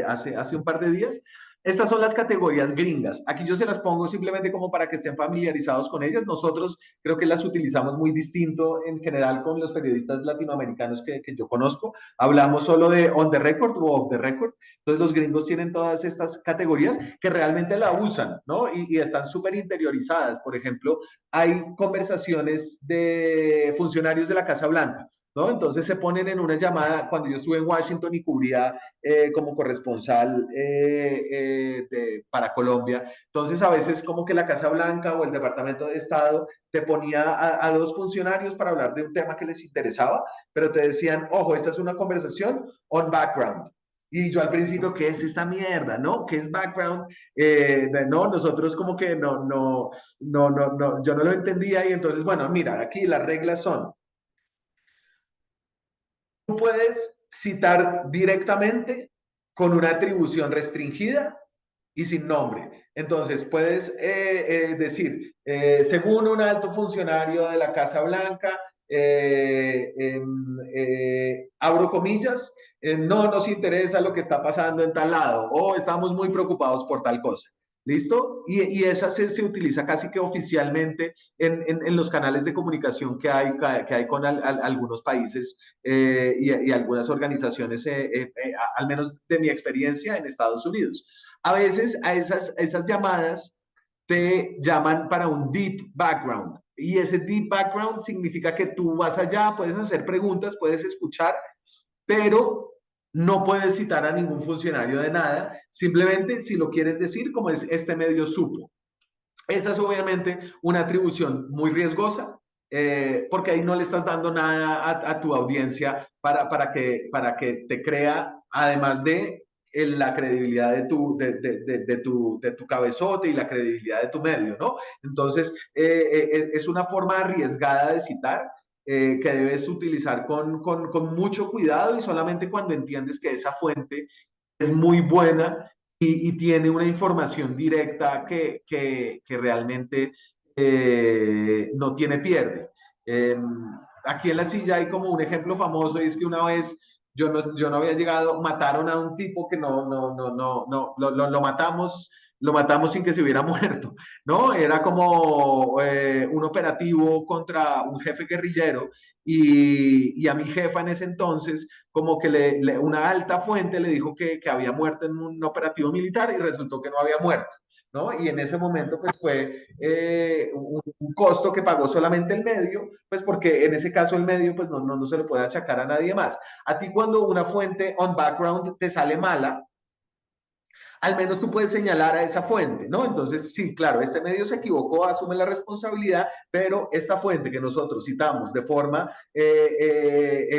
hace un par de días. Estas son las categorías gringas. Aquí yo se las pongo simplemente como para que estén familiarizados con ellas. Nosotros creo que las utilizamos muy distinto en general con los periodistas latinoamericanos que yo conozco. Hablamos solo de on the record o off the record. Entonces los gringos tienen todas estas categorías que realmente la usan, ¿no? Y están súper interiorizadas. Por ejemplo, hay conversaciones de funcionarios de la Casa Blanca, ¿no? Entonces se ponen en una llamada, cuando yo estuve en Washington y cubría como corresponsal para Colombia, entonces a veces como que la Casa Blanca o el Departamento de Estado te ponía a dos funcionarios para hablar de un tema que les interesaba, pero te decían, ojo, esta es una conversación on background. Y yo al principio, ¿qué es esta mierda? ¿No? ¿Qué es background? No, nosotros como que no, yo no lo entendía y entonces, bueno, mira, aquí las reglas son, tú puedes citar directamente con una atribución restringida y sin nombre. Entonces, puedes decir, según un alto funcionario de la Casa Blanca, abro comillas, no nos interesa lo que está pasando en tal lado o estamos muy preocupados por tal cosa. ¿Listo? Y esa se utiliza casi que oficialmente en los canales de comunicación que hay con algunos países y algunas organizaciones, al menos de mi experiencia en Estados Unidos. A veces a esas llamadas te llaman para un deep background. Y ese deep background significa que tú vas allá, puedes hacer preguntas, puedes escuchar, pero no puedes citar a ningún funcionario de nada, simplemente si lo quieres decir como es este medio supo. Esa es obviamente una atribución muy riesgosa, porque ahí no le estás dando nada a tu audiencia para que te crea, además de la credibilidad de tu cabezote y la credibilidad de tu medio, ¿no? Entonces, es una forma arriesgada de citar, que debes utilizar con mucho cuidado y solamente cuando entiendes que esa fuente es muy buena y tiene una información directa que realmente no tiene pierde. Aquí en la silla hay como un ejemplo famoso, y es que una vez yo no había llegado, mataron a un tipo que lo matamos sin que se hubiera muerto, ¿no? Era como un operativo contra un jefe guerrillero y a mi jefa en ese entonces como que una alta fuente le dijo que había muerto en un operativo militar y resultó que no había muerto. ¿no? Y en ese momento, pues fue un costo que pagó solamente el medio, pues porque en ese caso el medio, pues no se lo puede achacar a nadie más. A ti cuando una fuente on background te sale mala, al menos tú puedes señalar a esa fuente, ¿no? Entonces, sí, claro, este medio se equivocó, asume la responsabilidad, pero esta fuente que nosotros citamos de forma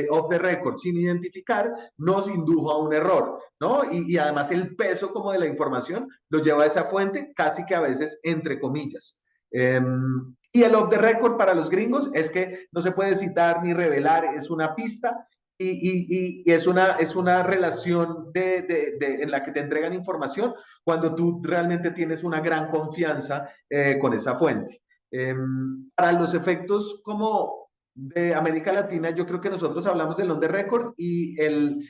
off the record, sin identificar, nos indujo a un error, ¿no? Y además el peso como de la información lo lleva a esa fuente casi que a veces entre comillas. Y el off the record para los gringos es que no se puede citar ni revelar, es una pista y es una relación en la que te entregan información cuando tú realmente tienes una gran confianza con esa fuente. Para los efectos como de América Latina, yo creo que nosotros hablamos del on the record y el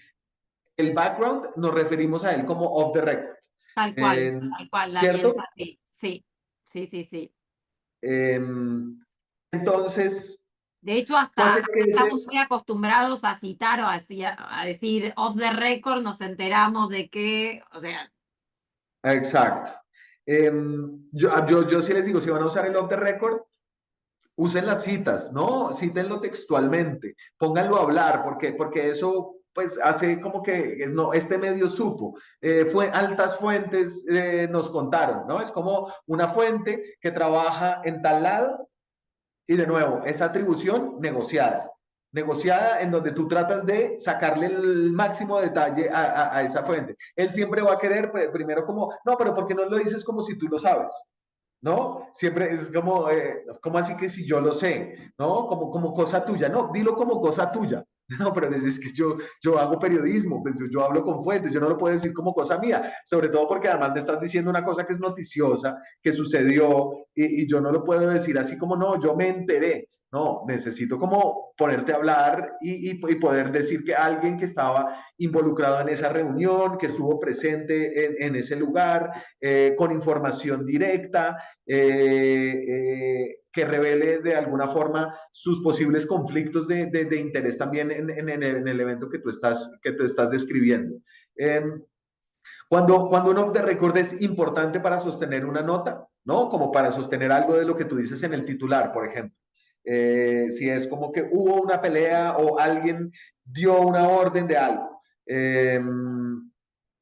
background nos referimos a él como off the record. Tal cual, Daniel, ¿Cierto? sí, sí, sí, sí, sí. Entonces, De hecho, pues hasta es que estamos muy acostumbrados a citar o a decir off the record, nos enteramos de que, o sea, exacto. Yo sí les digo, si van a usar el off the record, usen las citas, ¿no? Cítenlo textualmente, pónganlo a hablar, porque eso pues hace como que no, este medio supo, fue altas fuentes nos contaron, ¿no? Es como una fuente que trabaja en tal lado y de nuevo, esa atribución negociada en donde tú tratas de sacarle el máximo detalle a esa fuente. Él siempre va a querer primero como, no, pero ¿por qué no lo dices como si tú lo sabes? ¿No? Siempre es como así que si yo lo sé, ¿no? Como cosa tuya, no, dilo como cosa tuya. No, pero es que yo hago periodismo, pues yo hablo con fuentes, yo no lo puedo decir como cosa mía, sobre todo porque además me estás diciendo una cosa que es noticiosa, que sucedió, y yo no lo puedo decir así como, no, yo me enteré. No, necesito como ponerte a hablar y poder decir que alguien que estaba involucrado en esa reunión, que estuvo presente en ese lugar, con información directa, que revele de alguna forma sus posibles conflictos de interés también en el evento que tú estás describiendo. Cuando un off the record es importante para sostener una nota, ¿no? Como para sostener algo de lo que tú dices en el titular, por ejemplo. Si es como que hubo una pelea o alguien dio una orden de algo.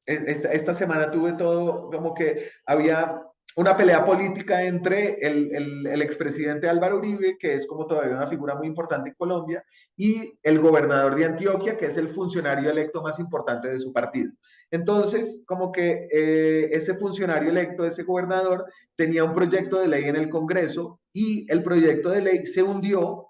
Esta semana tuve todo como que había una pelea política entre el expresidente Álvaro Uribe, que es como todavía una figura muy importante en Colombia, y el gobernador de Antioquia, que es el funcionario electo más importante de su partido. Entonces, como que ese funcionario electo, ese gobernador, tenía un proyecto de ley en el Congreso y el proyecto de ley se hundió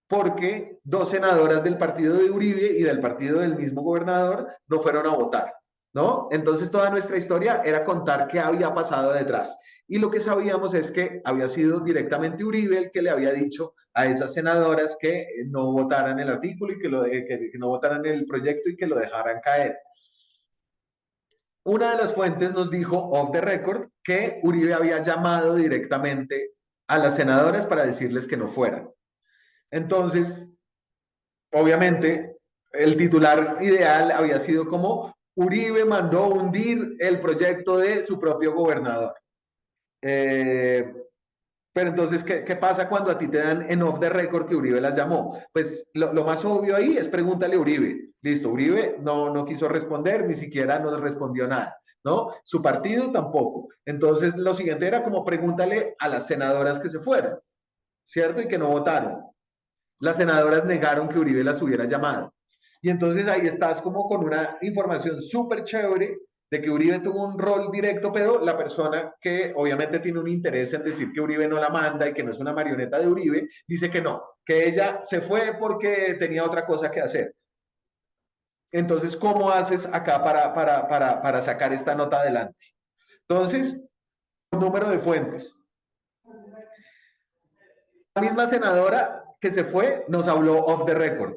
porque dos senadoras del partido de Uribe y del partido del mismo gobernador no fueron a votar, ¿no? Entonces toda nuestra historia era contar qué había pasado detrás. Y lo que sabíamos es que había sido directamente Uribe el que le había dicho a esas senadoras que no votaran el artículo y que no votaran el proyecto y que lo dejaran caer. Una de las fuentes nos dijo, off the record, que Uribe había llamado directamente a las senadoras para decirles que no fueran. Entonces, obviamente, el titular ideal había sido como Uribe mandó hundir el proyecto de su propio gobernador. Pero entonces, ¿qué pasa cuando a ti te dan en off the record que Uribe las llamó? Pues lo más obvio ahí es pregúntale a Uribe. Listo, Uribe no quiso responder, ni siquiera nos respondió nada, ¿no? Su partido tampoco. Entonces, lo siguiente era como pregúntale a las senadoras que se fueron, ¿cierto? Y que no votaron. Las senadoras negaron que Uribe las hubiera llamado. Y entonces ahí estás como con una información súper chévere de que Uribe tuvo un rol directo, pero la persona que obviamente tiene un interés en decir que Uribe no la manda y que no es una marioneta de Uribe, dice que no, que ella se fue porque tenía otra cosa que hacer. Entonces, ¿cómo haces acá para sacar esta nota adelante? Entonces, número de fuentes. La misma senadora que se fue nos habló off the record.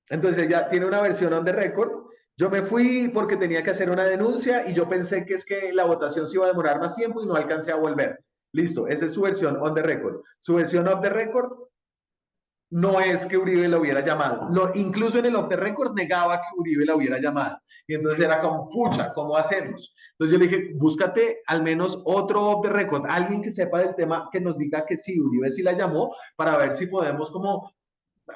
Entonces ella tiene una versión on the record. Yo me fui porque tenía que hacer una denuncia y yo pensé que es que la votación se iba a demorar más tiempo y no alcancé a volver. Listo, esa es su versión on the record. Su versión off the record, no es que Uribe la hubiera llamado. Incluso en el off the record negaba que Uribe la hubiera llamado. Y entonces era como, pucha, ¿cómo hacemos? Entonces yo le dije, búscate al menos otro off the record, alguien que sepa del tema, que nos diga que sí, Uribe sí la llamó, para ver si podemos como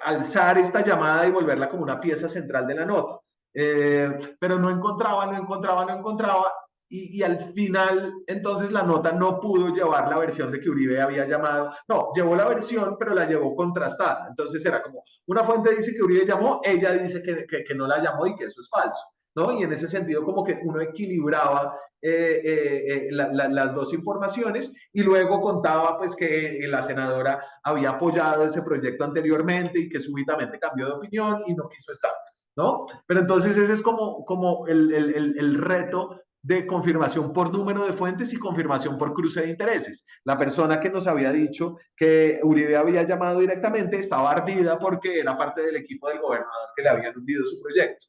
alzar esta llamada y volverla como una pieza central de la nota. Pero no encontraba, no encontraba, no encontraba, y al final, entonces la nota no pudo llevar la versión de que Uribe había llamado. No, llevó la versión, pero la llevó contrastada. Entonces era como, una fuente dice que Uribe llamó, ella dice que no la llamó y que eso es falso, ¿no? Y en ese sentido como que uno equilibraba las dos informaciones, y luego contaba pues que la senadora había apoyado ese proyecto anteriormente y que súbitamente cambió de opinión y no quiso estar, ¿no? Pero entonces ese es como el reto de confirmación por número de fuentes y confirmación por cruce de intereses. La persona que nos había dicho que Uribe había llamado directamente estaba ardida porque era parte del equipo del gobernador que le habían hundido su proyecto.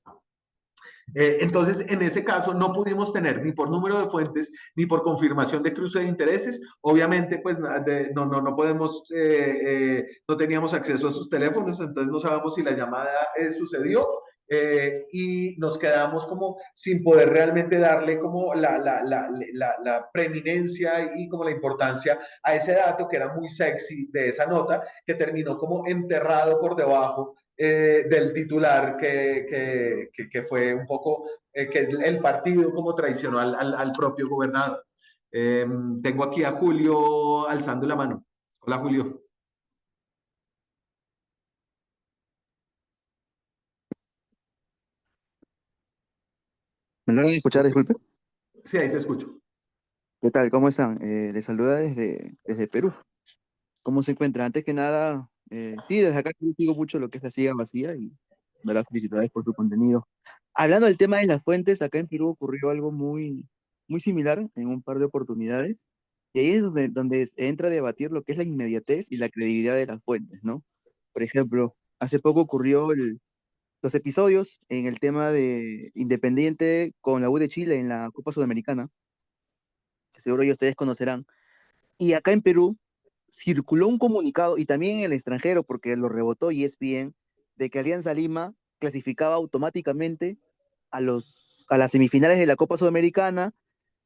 Entonces, en ese caso, no pudimos tener ni por número de fuentes ni por confirmación de cruce de intereses. Obviamente, pues no podemos, no teníamos acceso a sus teléfonos, entonces no sabemos si la llamada sucedió. Y nos quedamos como sin poder realmente darle como la preeminencia y como la importancia a ese dato que era muy sexy de esa nota, que terminó como enterrado por debajo del titular, que fue un poco que el partido como traicionó al propio gobernador. Tengo aquí a Julio alzando la mano. Hola, Julio. ¿Me logran escuchar, disculpe? Sí, ahí te escucho. ¿Qué tal? ¿Cómo están? Les saluda desde Perú. ¿Cómo se encuentran? Antes que nada, sí, desde acá yo sigo mucho lo que es la silla vacía y me las felicidades por su contenido. Hablando del tema de las fuentes, acá en Perú ocurrió algo muy similar en un par de oportunidades. Y ahí es donde se entra a debatir lo que es la inmediatez y la credibilidad de las fuentes, ¿no? Por ejemplo, hace poco ocurrió los episodios en el tema de Independiente con la U de Chile en la Copa Sudamericana, que seguro ya ustedes conocerán. Y acá en Perú circuló un comunicado, y también en el extranjero, porque lo rebotó ESPN, de que Alianza Lima clasificaba automáticamente a las semifinales de la Copa Sudamericana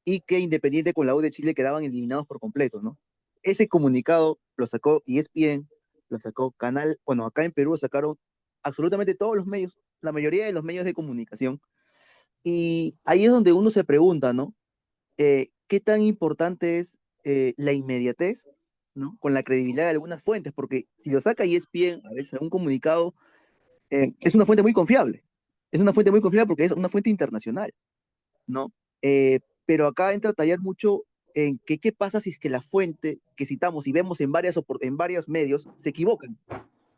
y que Independiente con la U de Chile quedaban eliminados por completo, ¿no? Ese comunicado lo sacó ESPN, lo sacó Canal, bueno, acá en Perú lo sacaron absolutamente todos los medios, la mayoría de los medios de comunicación, y ahí es donde uno se pregunta, ¿no? ¿Qué tan importante es la inmediatez, ¿no? Con la credibilidad de algunas fuentes? Porque si lo saca ESPN, a veces un comunicado, es una fuente muy confiable. Es una fuente muy confiable porque es una fuente internacional, ¿no? Pero acá entra a tallar mucho en que qué pasa si es que la fuente que citamos y vemos en varios medios se equivocan.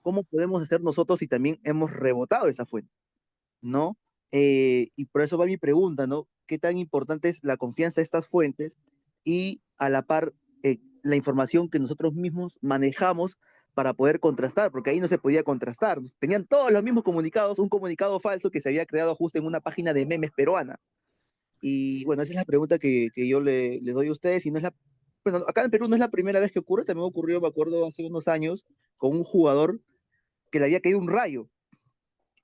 ¿Cómo podemos hacer nosotros si también hemos rebotado esa fuente? ¿No? Y por eso va mi pregunta, ¿no? ¿Qué tan importante es la confianza de estas fuentes y a la par la información que nosotros mismos manejamos para poder contrastar? Porque ahí no se podía contrastar. Tenían todos los mismos comunicados, un comunicado falso que se había creado justo en una página de memes peruana. Y bueno, esa es la pregunta que yo le doy a ustedes. Y no es bueno, acá en Perú no es la primera vez que ocurre, también ocurrió, me acuerdo, hace unos años, con un jugador que le había caído un rayo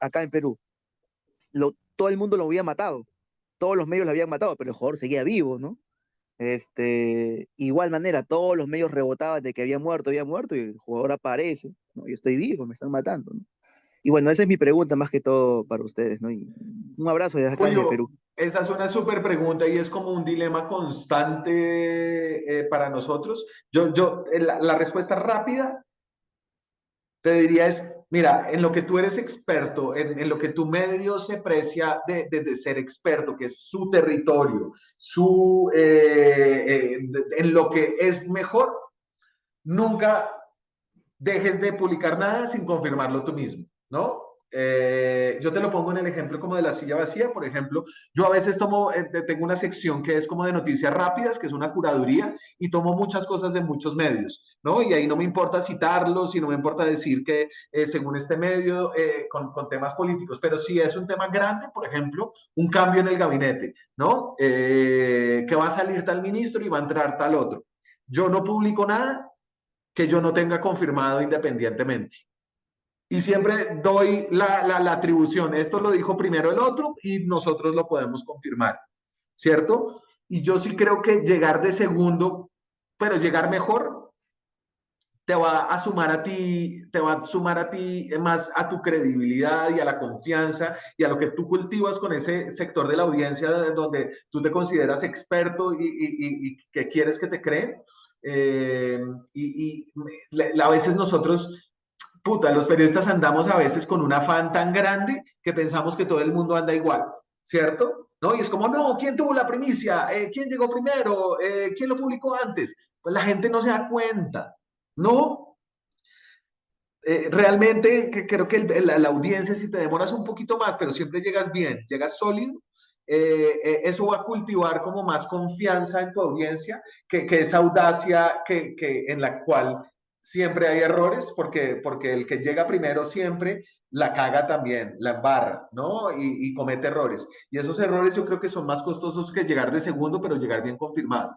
acá en Perú. Todo el mundo lo había matado, todos los medios lo habían matado, pero el jugador seguía vivo, ¿no? Igual manera, todos los medios rebotaban de que había muerto, y el jugador aparece, ¿no? Yo estoy vivo, me están matando, ¿no? Y bueno, esa es mi pregunta más que todo para ustedes, ¿no? Y un abrazo desde acá, desde Perú. Julio, esa es una súper pregunta y es como un dilema constante para nosotros. La respuesta rápida te diría es, mira, en lo que tú eres experto, en lo que tu medio se precia de ser experto, que es su territorio, en lo que es mejor, nunca dejes de publicar nada sin confirmarlo tú mismo, ¿no? Yo te lo pongo en el ejemplo como de la silla vacía, por ejemplo, yo a veces tengo una sección que es como de noticias rápidas, que es una curaduría, y tomo muchas cosas de muchos medios, ¿no? Y ahí no me importa citarlos y no me importa decir que según este medio, con temas políticos, pero si es un tema grande, por ejemplo, un cambio en el gabinete, ¿no? Que va a salir tal ministro y va a entrar tal otro. Yo no publico nada que yo no tenga confirmado independientemente. y siempre doy la atribución. Esto lo dijo primero el otro y nosotros lo podemos confirmar, ¿cierto? Y yo sí creo que llegar de segundo, pero llegar mejor, te va a sumar a ti, te va a sumar a ti más a tu credibilidad y a la confianza y a lo que tú cultivas con ese sector de la audiencia donde tú te consideras experto y que quieres que te creen. Eh, a veces nosotros, puta, los periodistas andamos a veces con un afán tan grande que pensamos que todo el mundo anda igual, ¿cierto? ¿No? Y es como, no, ¿quién tuvo la primicia? ¿Quién llegó primero? ¿Quién lo publicó antes? Pues la gente no se da cuenta, ¿no? Realmente que creo que la audiencia, si te demoras un poquito más, pero siempre llegas bien, llegas sólido, eso va a cultivar como más confianza en tu audiencia, que esa audacia en la cual siempre hay errores, porque el que llega primero siempre la caga también, la embarra, ¿no? Y comete errores. Y esos errores yo creo que son más costosos que llegar de segundo, pero llegar bien confirmado.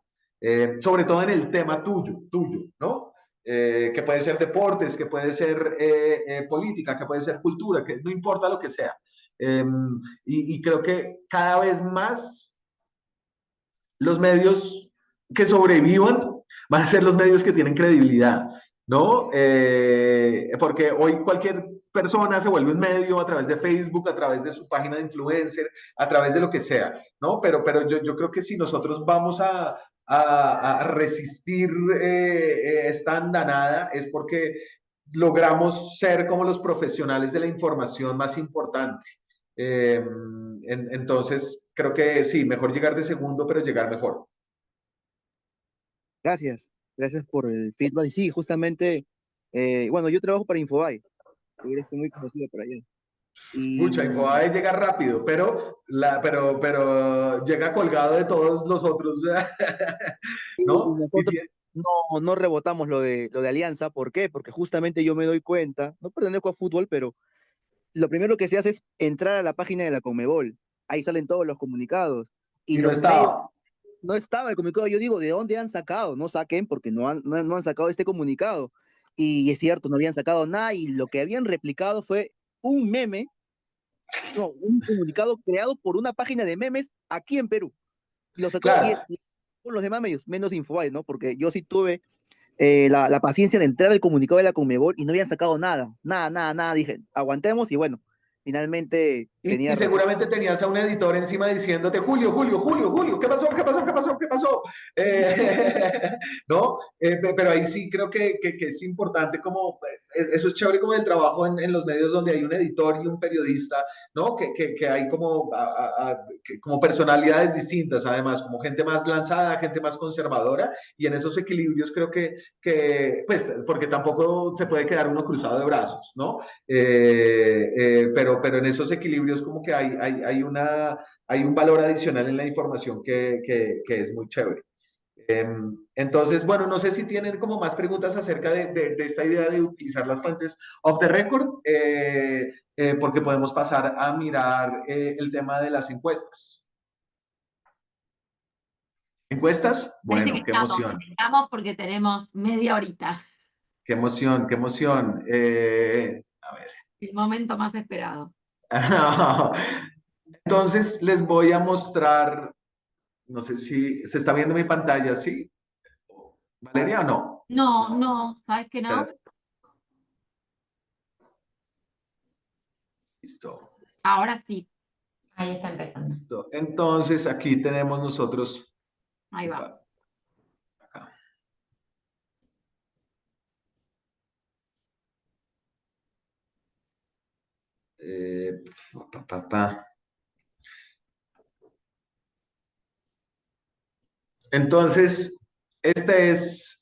Sobre todo en el tema tuyo, ¿no? Que puede ser deportes, que puede ser política, que puede ser cultura, que no importa lo que sea. Y creo que cada vez más los medios que sobrevivan van a ser los medios que tienen credibilidad, ¿no? Porque hoy cualquier persona se vuelve un medio a través de Facebook, a través de su página de influencer, a través de lo que sea, ¿no? Pero yo creo que si nosotros vamos a resistir esta andanada es porque logramos ser como los profesionales de la información más importante. Entonces, creo que sí, mejor llegar de segundo, pero llegar mejor. Gracias, gracias por el feedback. Y sí, justamente, bueno, yo trabajo para Infobae, que eres muy conocido por allá. Y Mucha Infobae llega rápido, pero llega colgado de todos los otros, ¿no? nosotros no rebotamos lo de Alianza. ¿Por qué? Porque justamente yo me doy cuenta, no pertenezco a fútbol, pero lo primero que se hace es entrar a la página de la Conmebol. Ahí salen todos los comunicados. Y Y no los medios, estaba. no estaba el comunicado. Yo digo, ¿de dónde han sacado? No saquen porque no han sacado este comunicado. Y es cierto, no habían sacado nada y lo que habían replicado fue un meme, no, un comunicado creado por una página de memes aquí en Perú. Y lo sacó Claro. y por los demás medios, menos Infobae, ¿no? Porque yo sí tuve la paciencia de entrar al comunicado de la Conmebol y no habían sacado nada, nada. Dije, aguantemos y bueno, finalmente Y tenía razón. seguramente tenías a un editor encima diciéndote, Julio, ¿qué pasó? ¿No? Pero ahí sí creo que es importante como, eso es chévere como el trabajo en los medios donde hay un editor y un periodista, ¿no? Que hay como, como personalidades distintas, además, como gente más lanzada, gente más conservadora, y en esos equilibrios creo pues, porque tampoco se puede quedar uno cruzado de brazos, ¿no? Pero en esos equilibrios como que hay un valor adicional en la información que es muy chévere. Entonces, bueno, no sé si tienen como más preguntas acerca de esta idea de utilizar las fuentes off the record, porque podemos pasar a mirar el tema de las encuestas. ¿Encuestas? Parece Bueno, que qué emoción. estamos porque tenemos media horita. Qué emoción, qué emoción. A ver. El momento más esperado. Entonces les voy a mostrar, no sé si se está viendo mi pantalla, ¿sí? ¿Valeria o no? No, ¿sabes que no? Espérate. Listo. Ahora sí. Ahí está empezando. Listo. Entonces aquí tenemos nosotros. Ahí va. Acá. Pa, pa, pa. Entonces, esta es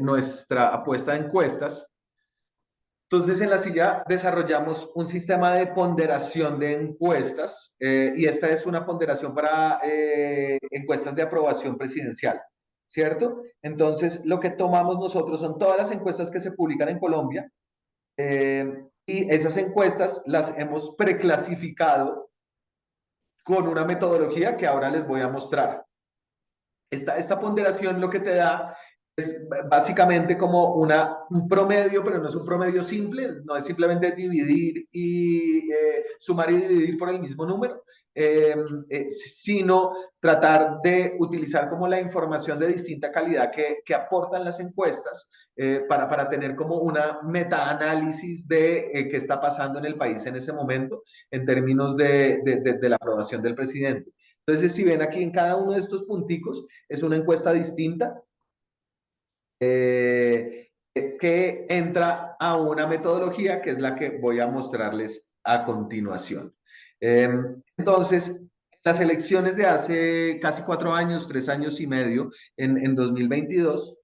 nuestra apuesta de encuestas. Entonces, en la silla desarrollamos un sistema de ponderación de encuestas y esta es una ponderación para encuestas de aprobación presidencial, ¿cierto? Entonces, lo que tomamos nosotros son todas las encuestas que se publican en Colombia y esas encuestas las hemos preclasificado con una metodología que ahora les voy a mostrar. Esta ponderación lo que te da básicamente como un promedio, pero no es un promedio simple, no es simplemente dividir y sumar y dividir por el mismo número, sino tratar de utilizar como la información de distinta calidad que aportan las encuestas para tener como una metaanálisis de qué está pasando en el país en ese momento en términos de la aprobación del presidente. Entonces, si ven aquí en cada uno de estos punticos, es una encuesta distinta que entra a una metodología que es la que voy a mostrarles a continuación. Entonces, las elecciones de hace casi 4 años, 3 años y medio, en 2022,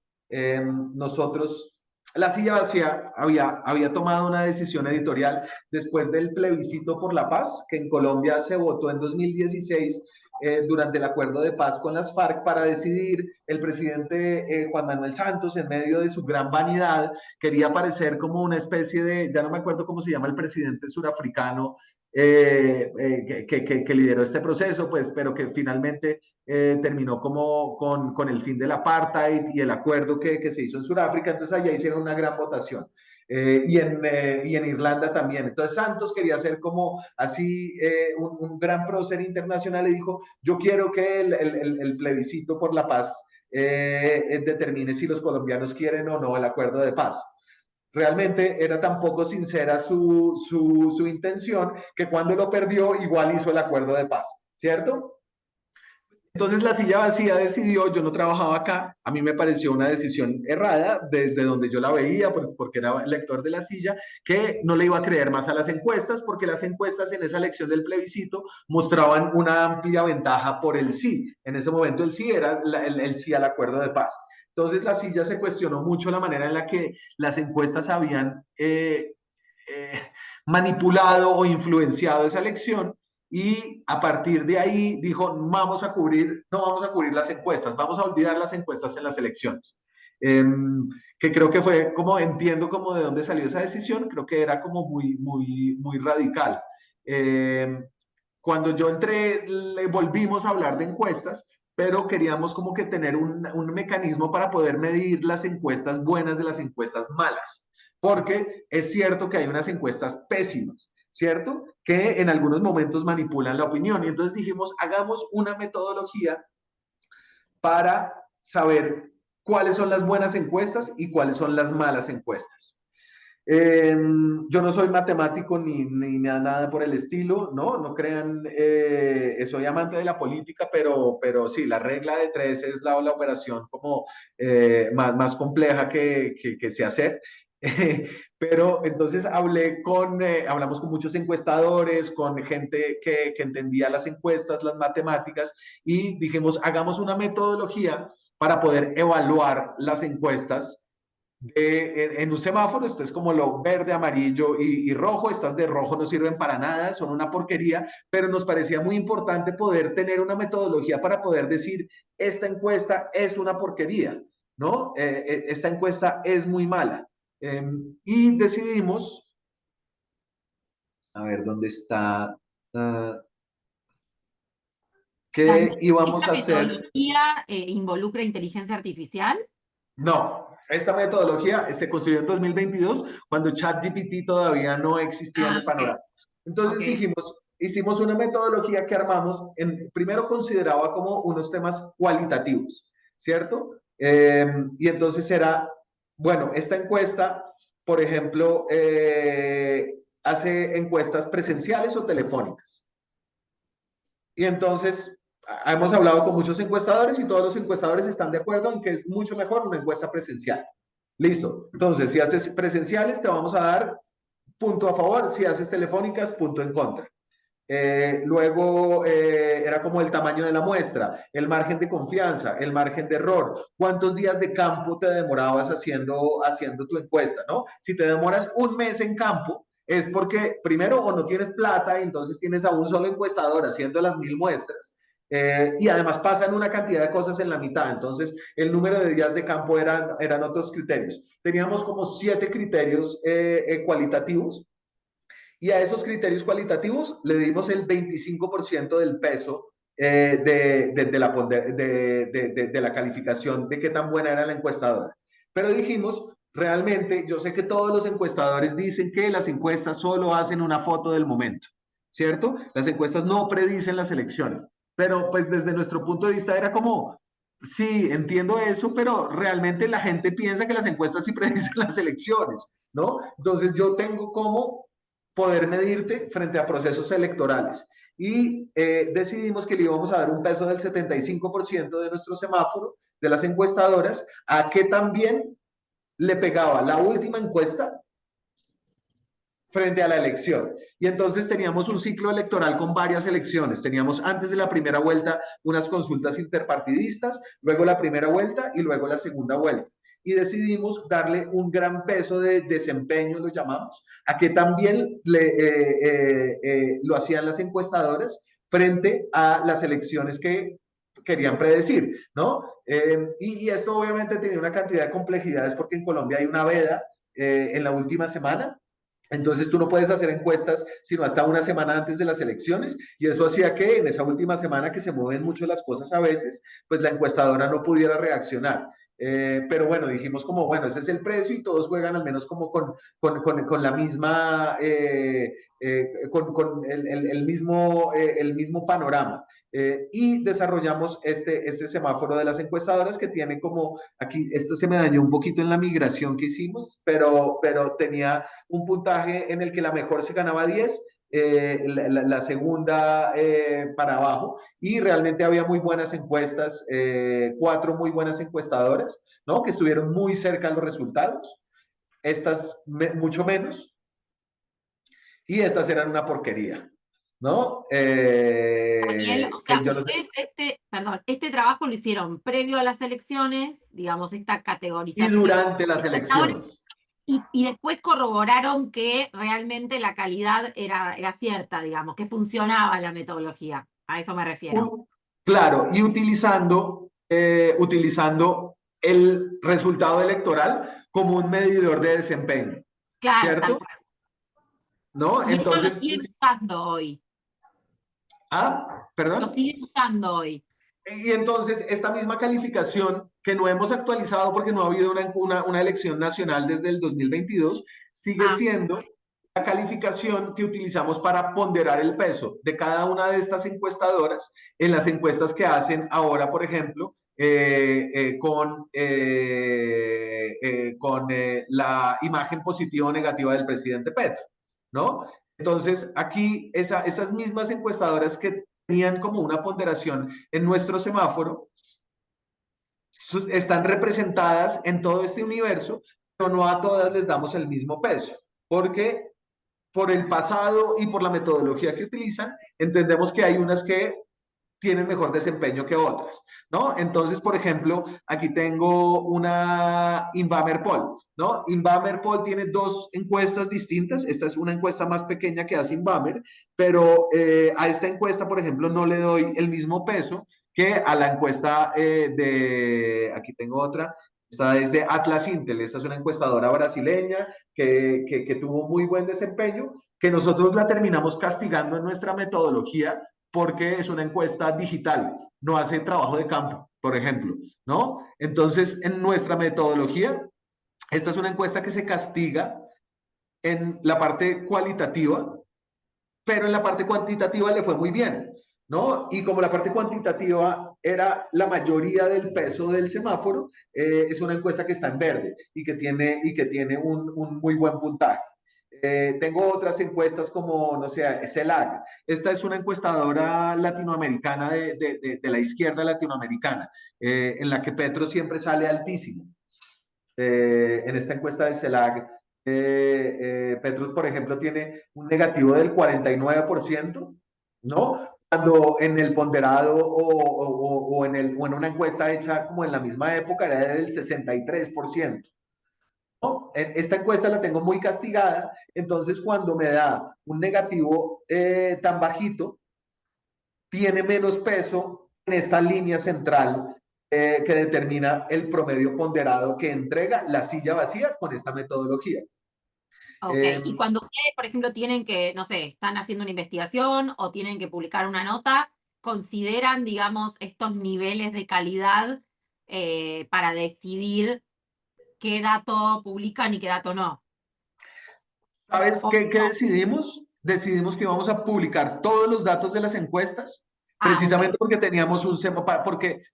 nosotros, La Silla Vacía había tomado una decisión editorial después del plebiscito por la paz, que en Colombia se votó en 2016 durante el acuerdo de paz con las FARC para decidir. El presidente Juan Manuel Santos, en medio de su gran vanidad, quería parecer como una especie de, ya no me acuerdo cómo se llama el presidente surafricano que lideró este proceso, pues, pero que finalmente terminó como con el fin del apartheid y el acuerdo que se hizo en Sudáfrica. Entonces allá hicieron una gran votación. Y en Irlanda también. Entonces Santos quería hacer como así un gran prócer internacional y dijo, yo quiero que el plebiscito por la paz determine si los colombianos quieren o no el acuerdo de paz. Realmente era tan poco sincera su intención que cuando lo perdió igual hizo el acuerdo de paz, ¿cierto? Entonces La Silla Vacía decidió, yo no trabajaba acá, a mí me pareció una decisión errada desde donde yo la veía, pues porque era lector de La Silla, que no le iba a creer más a las encuestas, porque las encuestas en esa elección del plebiscito mostraban una amplia ventaja por el sí. En ese momento el sí era el sí al acuerdo de paz. Entonces La Silla se cuestionó mucho la manera en la que las encuestas habían manipulado o influenciado esa elección, y a partir de ahí dijo, no vamos a cubrir las encuestas, vamos a olvidar las encuestas en las elecciones. Que creo que fue como, entiendo como de dónde salió esa decisión, creo que era como muy radical. Cuando yo entré, le volvimos a hablar de encuestas, pero queríamos como que tener un mecanismo para poder medir las encuestas buenas de las encuestas malas, porque es cierto que hay unas encuestas pésimas, ¿cierto? Que en algunos momentos manipulan la opinión. Y entonces dijimos, hagamos una metodología para saber cuáles son las buenas encuestas y cuáles son las malas encuestas. Yo no soy matemático ni nada por el estilo, ¿no? No crean, soy amante de la política, pero sí, la regla de 3 es la operación como más compleja que sé hacer. Pero entonces hablamos con muchos encuestadores, con gente que entendía las encuestas, las matemáticas, y dijimos, hagamos una metodología para poder evaluar las encuestas en un semáforo. Esto es como lo verde, amarillo y rojo. Estas de rojo no sirven para nada, son una porquería, pero nos parecía muy importante poder tener una metodología para poder decir, esta encuesta es una porquería, ¿no? Esta encuesta es muy mala. Y decidimos, a ver, ¿dónde está? ¿Qué íbamos a hacer? ¿Esta metodología involucra inteligencia artificial? No, esta metodología se construyó en 2022, cuando ChatGPT todavía no existía en el panorama. Entonces dijimos, hicimos una metodología que armamos, primero consideraba como unos temas cualitativos, ¿cierto? Y entonces era, bueno, esta encuesta, por ejemplo, hace encuestas presenciales o telefónicas. Y entonces hemos hablado con muchos encuestadores y todos los encuestadores están de acuerdo en que es mucho mejor una encuesta presencial. Listo. Entonces, si haces presenciales, te vamos a dar punto a favor. Si haces telefónicas, punto en contra. Luego era como el tamaño de la muestra, el margen de confianza, el margen de error, cuántos días de campo te demorabas haciendo tu encuesta, ¿no? Si te demoras un mes en campo, es porque primero o no tienes plata y entonces tienes a un solo encuestador haciendo las 1000 muestras. Y además pasan una cantidad de cosas en la mitad, entonces el número de días de campo eran otros criterios. Teníamos como 7 criterios cualitativos, y a esos criterios cualitativos le dimos el 25% del peso de la calificación de qué tan buena era la encuestadora. Pero dijimos, realmente, yo sé que todos los encuestadores dicen que las encuestas solo hacen una foto del momento, ¿cierto? Las encuestas no predicen las elecciones, pero pues desde nuestro punto de vista era como, sí, entiendo eso, pero realmente la gente piensa que las encuestas sí predicen las elecciones, ¿no? Entonces yo tengo como poder medirte frente a procesos electorales. Y decidimos que le íbamos a dar un peso del 75% de nuestro semáforo, de las encuestadoras, a que también le pegaba la última encuesta frente a la elección. Y entonces teníamos un ciclo electoral con varias elecciones. Teníamos antes de la primera vuelta unas consultas interpartidistas, luego la primera vuelta y luego la segunda vuelta. Y decidimos darle un gran peso de desempeño, lo llamamos, a que también lo hacían las encuestadoras frente a las elecciones que querían predecir, ¿no? Y esto obviamente tenía una cantidad de complejidades porque en Colombia hay una veda en la última semana. Entonces tú no puedes hacer encuestas sino hasta una semana antes de las elecciones y eso hacía que en esa última semana que se mueven mucho las cosas a veces, pues la encuestadora no pudiera reaccionar. Pero bueno, dijimos como, bueno, ese es el precio y todos juegan al menos como con la misma, con el mismo panorama. Y desarrollamos este semáforo de las encuestadoras que tiene como, aquí, esto se me dañó un poquito en la migración que hicimos, pero tenía un puntaje en el que la mejor se ganaba 10, la segunda para abajo, y realmente había muy buenas encuestas, 4 muy buenas encuestadoras, ¿no? Que estuvieron muy cerca de los resultados, estas mucho menos, y estas eran una porquería, ¿no? Daniel, o sea, yo no sé. ustedes este trabajo lo hicieron previo a las elecciones, digamos, esta Y categorización. durante las elecciones. Y después corroboraron que realmente la calidad era cierta, digamos, que funcionaba la metodología. A eso me refiero. Claro, y utilizando el resultado electoral como un medidor de desempeño, Claro, tal ¿cierto? cual. ¿No? Y esto lo Entonces, siguen usando hoy. Lo perdón. siguen usando hoy. Y entonces, esta misma calificación que no hemos actualizado porque no ha habido una elección nacional desde el 2022, sigue siendo la calificación que utilizamos para ponderar el peso de cada una de estas encuestadoras en las encuestas que hacen ahora, por ejemplo, con la imagen positiva o negativa del presidente Petro, ¿no? Entonces, aquí esas mismas encuestadoras que tenían como una ponderación en nuestro semáforo, están representadas en todo este universo, pero no a todas les damos el mismo peso, porque por el pasado y por la metodología que utilizan, entendemos que hay unas que tienen mejor desempeño que otras, ¿no? Entonces, por ejemplo, aquí tengo una Invamer-Poll, ¿no? Invamer-Poll tiene 2 encuestas distintas. Esta es una encuesta más pequeña que hace Invamer, pero a esta encuesta, por ejemplo, no le doy el mismo peso que a la encuesta aquí tengo otra, esta es de Atlas Intel, esta es una encuestadora brasileña que tuvo muy buen desempeño, que nosotros la terminamos castigando en nuestra metodología porque es una encuesta digital, no hace trabajo de campo, por ejemplo, ¿no? Entonces, en nuestra metodología, esta es una encuesta que se castiga en la parte cualitativa, pero en la parte cuantitativa le fue muy bien, ¿no? Y como la parte cuantitativa era la mayoría del peso del semáforo, es una encuesta que está en verde y que tiene un muy buen puntaje. Tengo otras encuestas como, no sé, CELAC. Esta es una encuestadora latinoamericana de la izquierda latinoamericana, en la que Petro siempre sale altísimo. En esta encuesta de CELAC, Petro, por ejemplo, tiene un negativo del 49%, ¿no? Cuando en el ponderado o en una encuesta hecha como en la misma época era del 63%. ¿No? Esta encuesta la tengo muy castigada, entonces cuando me da un negativo tan bajito, tiene menos peso en esta línea central que determina el promedio ponderado que entrega la silla vacía con esta metodología. Ok, y cuando ustedes, por ejemplo, tienen que, no sé, están haciendo una investigación o tienen que publicar una nota, consideran, digamos, estos niveles de calidad para decidir qué dato publican y qué dato no? ¿Sabes O- qué decidimos? Decidimos que íbamos a publicar todos los datos de las encuestas, ok. precisamente porque teníamos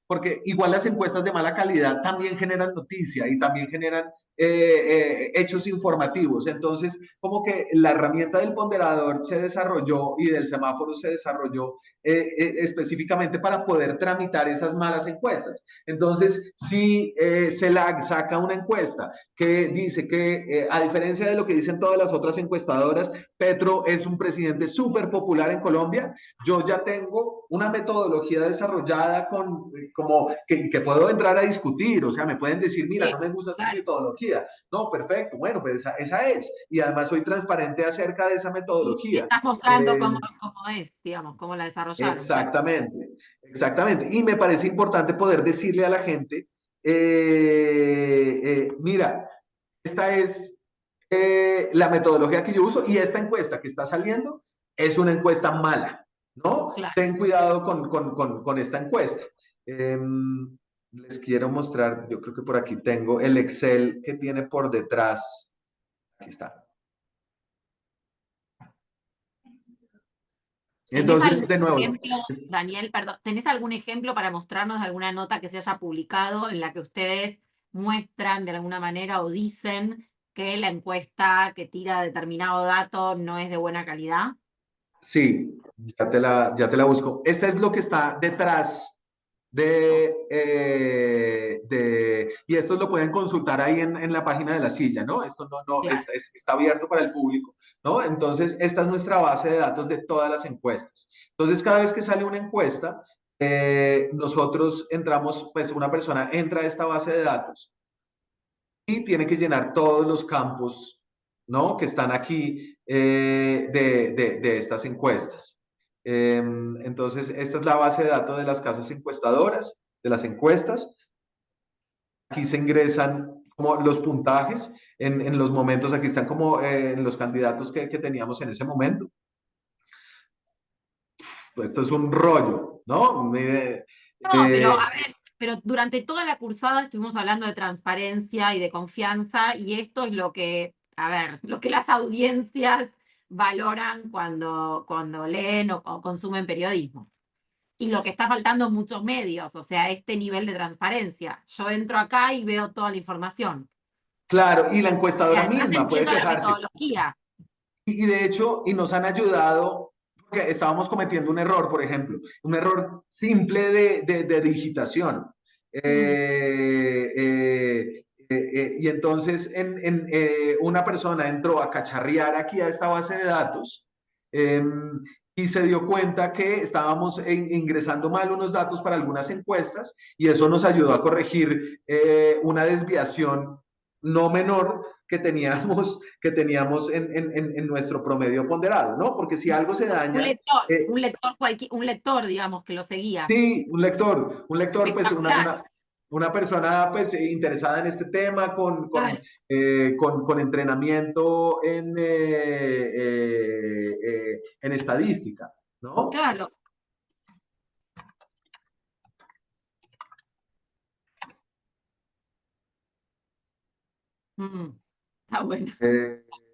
porque igual las encuestas de mala calidad también generan noticia y también generan hechos informativos. Entonces, como que la herramienta del ponderador se desarrolló y del semáforo se desarrolló específicamente para poder tramitar esas malas encuestas. Entonces, si CELAC saca una encuesta que dice que, a diferencia de lo que dicen todas las otras encuestadoras, Petro es un presidente súper popular en Colombia, yo ya tengo una metodología desarrollada como que puedo entrar a discutir, o sea, me pueden decir, mira, no me gusta tu metodología. No, perfecto, bueno, pues esa es. Y además soy transparente acerca de esa Y metodología. estás mostrando cómo es, digamos, cómo la desarrollaron. Exactamente, exactamente. Y me parece importante poder decirle a la gente, mira, esta es la metodología que yo uso y esta encuesta que está saliendo es una encuesta mala, ¿no? Claro. Ten cuidado con esta encuesta. Les quiero mostrar, yo creo que por aquí tengo el Excel que tiene por detrás. Aquí está. Entonces, de nuevo, ejemplo, Daniel, perdón, ¿tenés algún ejemplo para mostrarnos de alguna nota que se haya publicado en la que ustedes muestran de alguna manera o dicen que la encuesta que tira determinado dato no es de buena calidad? sí, ya te la busco. Esta es lo que está detrás y esto lo pueden consultar ahí en la página de la silla, ¿no? Esto no Claro. está abierto para el público, ¿no? Entonces, esta es nuestra base de datos de todas las encuestas. Entonces, cada vez que sale una encuesta, nosotros entramos, pues una persona entra a esta base de datos y tiene que llenar todos los campos, ¿no? Que están aquí de estas encuestas. Entonces, esta es la base de datos de las casas encuestadoras, de las encuestas. Aquí se ingresan como los puntajes en los momentos, aquí están como los candidatos que teníamos en ese momento. Esto es un rollo, ¿no? No, pero a ver, pero durante toda la cursada estuvimos hablando de transparencia y de confianza, y esto es lo que, a ver, lo que las audiencias valoran cuando leen o consumen periodismo. Y lo que está faltando en muchos medios, o sea, este nivel de transparencia. Yo entro acá y veo toda la información. Claro, y la Y encuestadora además misma puede entiendo la quejarse. metodología. Y de hecho, y nos han ayudado, porque estábamos cometiendo un error, por ejemplo, un error simple de digitación. Y entonces una persona entró a cacharrear aquí a esta base de datos y se dio cuenta que estábamos ingresando mal unos datos para algunas encuestas y eso nos ayudó a corregir una desviación no menor que teníamos en nuestro promedio ponderado, ¿no? Porque si algo se daña... Un lector, digamos, que lo seguía. Sí, un lector, pues Espectacular. una persona pues interesada en este tema Claro. con entrenamiento en estadística, ¿no? Claro. Está bueno.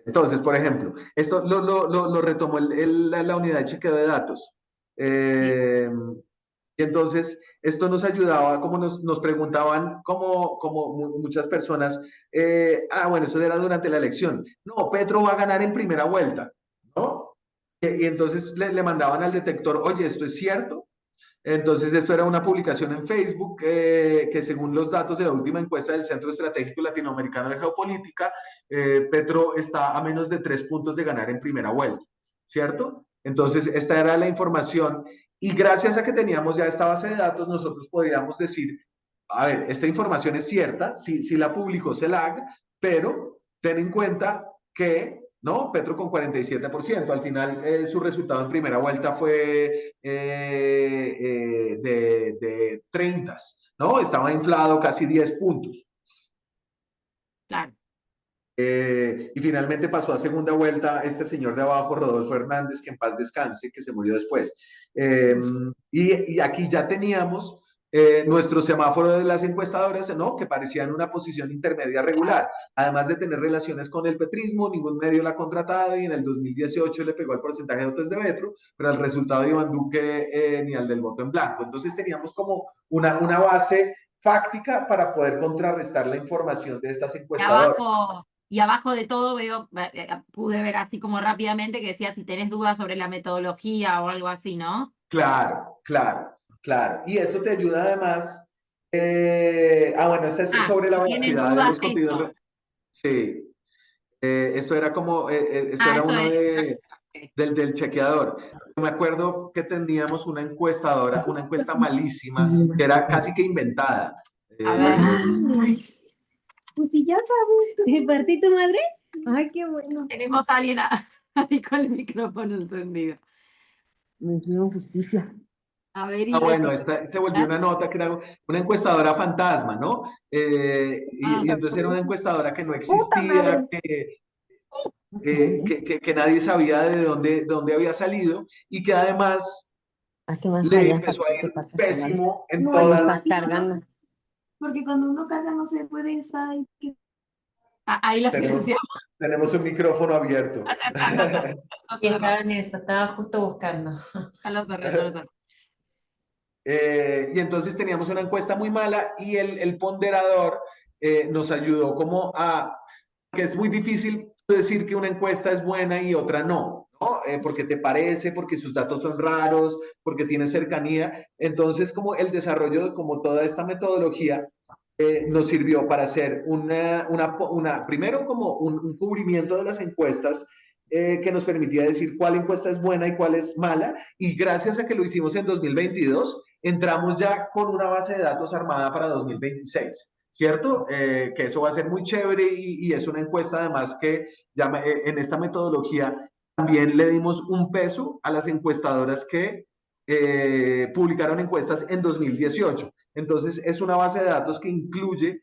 Entonces, por ejemplo, esto lo retomó la unidad de chequeo de datos. Y entonces, esto nos ayudaba, como nos preguntaban, como muchas personas, bueno, eso era durante la elección. No, Petro va a ganar en primera vuelta, ¿no? Y entonces le mandaban al detector, oye, ¿esto es cierto? Entonces, esto era una publicación en Facebook que según los datos de la última encuesta del Centro Estratégico Latinoamericano de Geopolítica, Petro está a menos de 3 puntos de ganar en primera vuelta, ¿cierto? Entonces, esta era la información y gracias a que teníamos ya esta base de datos, nosotros podíamos decir, a ver, esta información es cierta, sí la publicó CELAC, pero ten en cuenta que ¿no? Petro con 47%. Al final, su resultado en primera vuelta fue de 30, ¿no? Estaba inflado casi 10 puntos. Claro. Y finalmente pasó a segunda vuelta este señor de abajo, Rodolfo Hernández, que en paz descanse, que se murió después. Y aquí ya teníamos nuestro semáforo de las encuestadoras, ¿no? Que parecían una posición intermedia regular. Además de tener relaciones con el petrismo, ningún medio la ha contratado y en el 2018 le pegó el porcentaje de votos de Petro, pero el resultado de Iván Duque ni al del voto en blanco. Entonces teníamos como una base fáctica para poder contrarrestar la información de estas encuestadoras. Y abajo de todo pude ver así como rápidamente que decía si tenés dudas sobre la metodología o algo así, ¿no? Claro. Y eso te ayuda además. Bueno, esto es sobre la veracidad de los contenidos. Sí. Esto era como, esto era uno del chequeador. Me acuerdo que teníamos una encuestadora, una encuesta malísima, que era casi que inventada. A ver. Pues si ya sabes, ¿partí tu madre? Ay, qué bueno. Tenemos a alguien ahí con el micrófono encendido. Me hicieron justicia. A ver, bueno, esta se volvió una nota que era una encuestadora fantasma, ¿no? Y entonces era una encuestadora que no existía, que nadie sabía de dónde había salido y que además le empezó a ir pésimo en todas. Cargando. Porque cuando uno carga no se puede estar ahí. Ahí la tenemos un micrófono abierto. Y estaba en eso, estaba justo buscando. Y entonces teníamos una encuesta muy mala y el ponderador nos ayudó como que es muy difícil decir que una encuesta es buena y otra no, ¿no? Porque te parece, porque sus datos son raros, porque tiene cercanía. Entonces, como el desarrollo de como toda esta metodología nos sirvió para hacer primero como un cubrimiento de las encuestas que nos permitía decir cuál encuesta es buena y cuál es mala, y gracias a que lo hicimos en 2022, entramos ya con una base de datos armada para 2026. ¿Cierto? Que eso va a ser muy chévere y es una encuesta además que en esta metodología también le dimos un peso a las encuestadoras que publicaron encuestas en 2018. Entonces es una base de datos que incluye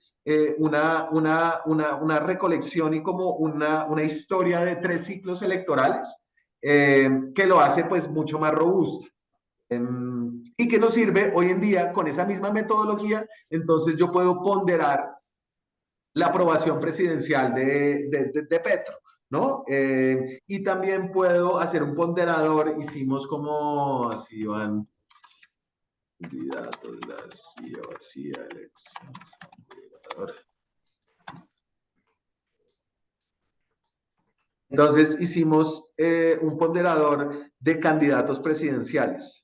una recolección y como una historia de 3 ciclos electorales que lo hace pues mucho más robusto. Y que nos sirve hoy en día con esa misma metodología. Entonces yo puedo ponderar la aprobación presidencial de Petro, ¿no? Y también puedo hacer un ponderador. Hicimos como así van candidatos, vacía, elecciones, ponderador. Entonces hicimos un ponderador de candidatos presidenciales,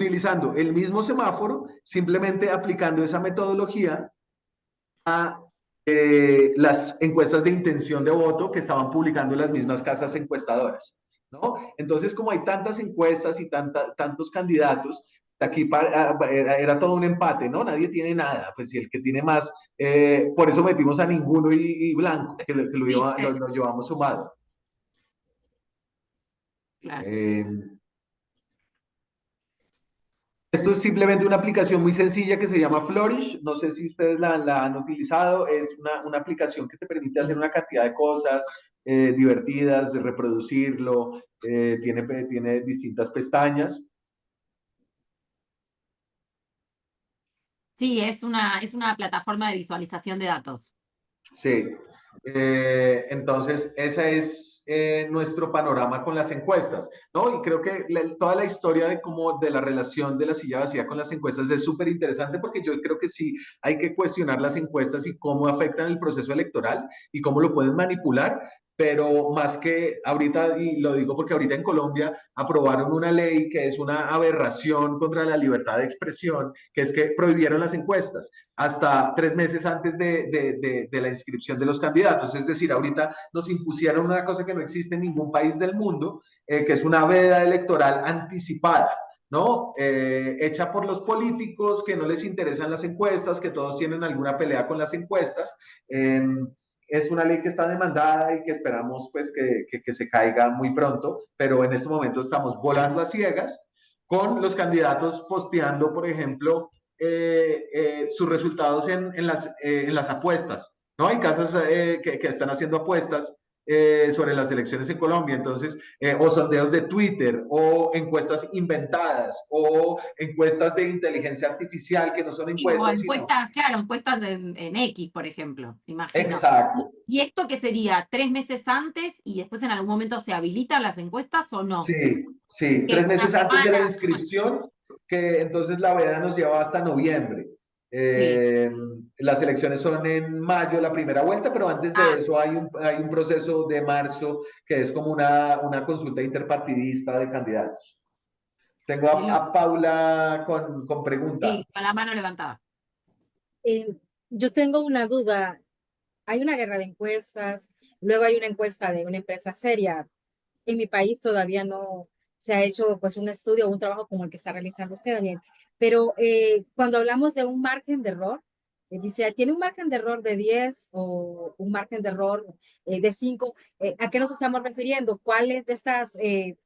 utilizando el mismo semáforo, simplemente aplicando esa metodología a las encuestas de intención de voto que estaban publicando las mismas casas encuestadoras, ¿no? Entonces, como hay tantas encuestas y tantos candidatos, aquí era todo un empate, ¿no? Nadie tiene nada, pues si el que tiene más, por eso metimos a ninguno y blanco, que lo llevamos sumado. Claro. Esto es simplemente una aplicación muy sencilla que se llama Flourish. No sé si ustedes la han utilizado. Es una aplicación que te permite hacer una cantidad de cosas divertidas, reproducirlo. Tiene distintas pestañas. Sí, es una plataforma de visualización de datos. Sí. Entonces, ese es nuestro panorama con las encuestas, ¿no? Y creo que toda la historia de la relación de la silla vacía con las encuestas es súper interesante porque yo creo que sí hay que cuestionar las encuestas y cómo afectan el proceso electoral y cómo lo pueden manipular, pero más que ahorita, y lo digo porque ahorita en Colombia aprobaron una ley que es una aberración contra la libertad de expresión, que es que prohibieron las encuestas hasta 3 meses antes de la inscripción de los candidatos. Es decir, ahorita nos impusieron una cosa que no existe en ningún país del mundo, que es una veda electoral anticipada, ¿no? Hecha por los políticos que no les interesan las encuestas, que todos tienen alguna pelea con las encuestas. Es una ley que está demandada y que esperamos pues que se caiga muy pronto, pero en este momento estamos volando a ciegas con los candidatos posteando, por ejemplo, sus resultados en las apuestas, ¿no? Hay casas que están haciendo apuestas sobre las elecciones en Colombia, entonces, o sondeos de Twitter, o encuestas inventadas, o encuestas de inteligencia artificial que no son Sí, o encuestas, sino... encuestas, claro, encuestas en X, por ejemplo, imagino. Exacto. ¿Y esto qué sería? ¿3 meses antes y después en algún momento se habilitan las encuestas o no? Sí, sí, ¿Qué, 3 una meses antes de la semana? inscripción, que entonces la veda nos lleva hasta noviembre. Sí. Las elecciones son en mayo, la primera vuelta, pero antes de Ah, eso hay un proceso de marzo que es como una consulta interpartidista de candidatos. Tengo qué loco. a Paula con pregunta. Sí, con la mano levantada. Yo tengo una duda. Hay una guerra de encuestas, luego hay una encuesta de una empresa seria. En mi país todavía no se ha hecho pues un estudio o un trabajo como el que está realizando usted, Daniel. Pero cuando hablamos de un margen de error, dice, ¿tiene un margen de error de 10 o un margen de error de 5? ¿A qué nos estamos refiriendo? ¿Cuáles de estos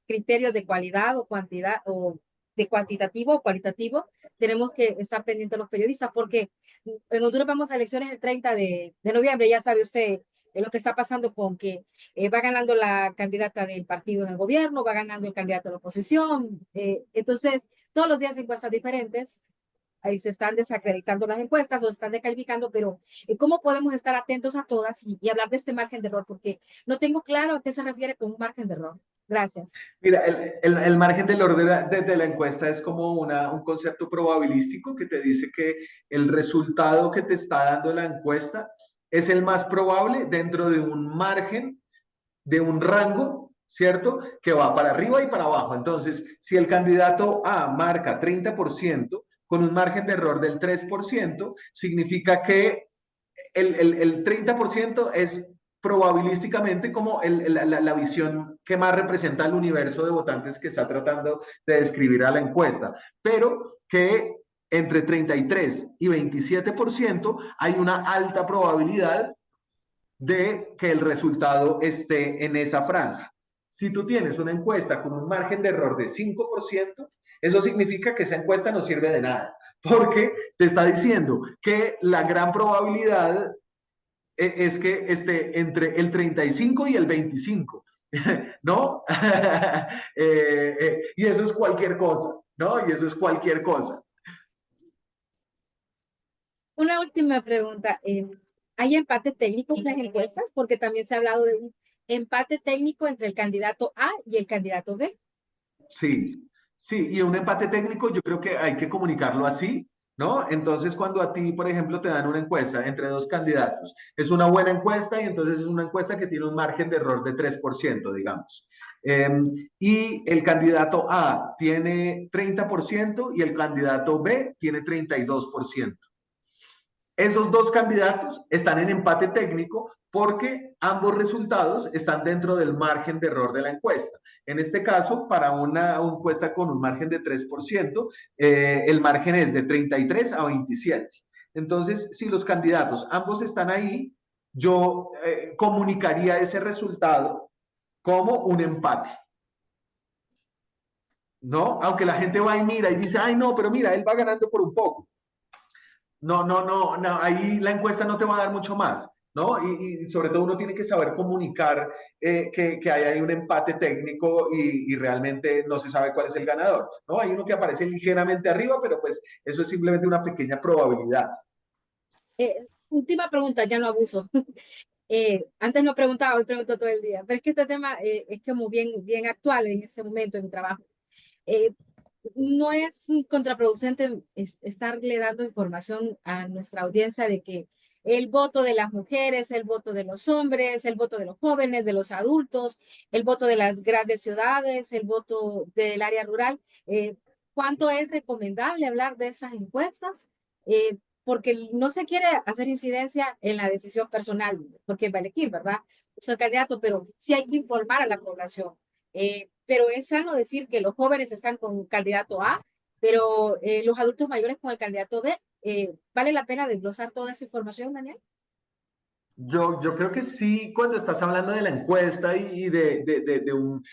criterios de cualidad o cantidad o de cuantitativo o cualitativo tenemos que estar pendientes los periodistas? Porque en Honduras vamos a elecciones el 30 de noviembre, ya sabe usted lo que está pasando con que va ganando la candidata del partido en el gobierno, va ganando el candidato de la oposición. Entonces, todos los días encuestas diferentes, ahí se están desacreditando las encuestas o se están descalificando, pero ¿cómo podemos estar atentos a todas y hablar de este margen de error? Porque no tengo claro a qué se refiere con un margen de error. Gracias. Mira, el margen del orden de la encuesta es como un concepto probabilístico que te dice que el resultado que te está dando la encuesta es el más probable dentro de un margen, de un rango, ¿cierto? Que va para arriba y para abajo. Entonces, si el candidato A marca 30% con un margen de error del 3%, significa que el 30% es probabilísticamente como la visión que más representa el universo de votantes que está tratando de describir a la encuesta, pero que entre 33 y 27% hay una alta probabilidad de que el resultado esté en esa franja. Si tú tienes una encuesta con un margen de error de 5%, eso significa que esa encuesta no sirve de nada, porque te está diciendo que la gran probabilidad es que esté entre el 35 y el 25, ¿no? Y eso es cualquier cosa, ¿no? Y eso es cualquier cosa. Una última pregunta. ¿Hay empate técnico en las encuestas? Porque también se ha hablado de un empate técnico entre el candidato A y el candidato B. Sí, sí, y un empate técnico yo creo que hay que comunicarlo así, ¿no? Entonces, cuando a ti, por ejemplo, te dan una encuesta entre dos candidatos, es una buena encuesta y entonces es una encuesta que tiene un margen de error de 3%, digamos. Y el candidato A tiene 30% y el candidato B tiene 32%. Esos dos candidatos están en empate técnico porque ambos resultados están dentro del margen de error de la encuesta. En este caso, para una encuesta con un margen de 3%, el margen es de 33 a 27. Entonces, si los candidatos ambos están ahí, yo comunicaría ese resultado como un empate. ¿No? Aunque la gente va y mira y dice, ay, no, pero mira, él va ganando por un poco. No, ahí la encuesta no te va a dar mucho más, ¿no? Y sobre todo uno tiene que saber comunicar que hay ahí un empate técnico y realmente no se sabe cuál es el ganador, ¿no? Hay uno que aparece ligeramente arriba, pero pues eso es simplemente una pequeña probabilidad. Última pregunta, ya no abuso. Antes no preguntaba, hoy pregunto todo el día, pero es que este tema es como bien actual en este momento de mi trabajo. No es contraproducente estarle dando información a nuestra audiencia de que el voto de las mujeres, el voto de los hombres, el voto de los jóvenes, de los adultos, el voto de las grandes ciudades, el voto del área rural, ¿cuánto es recomendable hablar de esas encuestas? Porque no se quiere hacer incidencia en la decisión personal, porque va a elegir, ¿verdad? Soy candidato, pero sí hay que informar a la población. Pero es sano decir que los jóvenes están con candidato A, pero los adultos mayores con el candidato B. ¿Vale la pena desglosar toda esa información, Daniel? Yo creo que sí, cuando estás hablando de la encuesta y de un...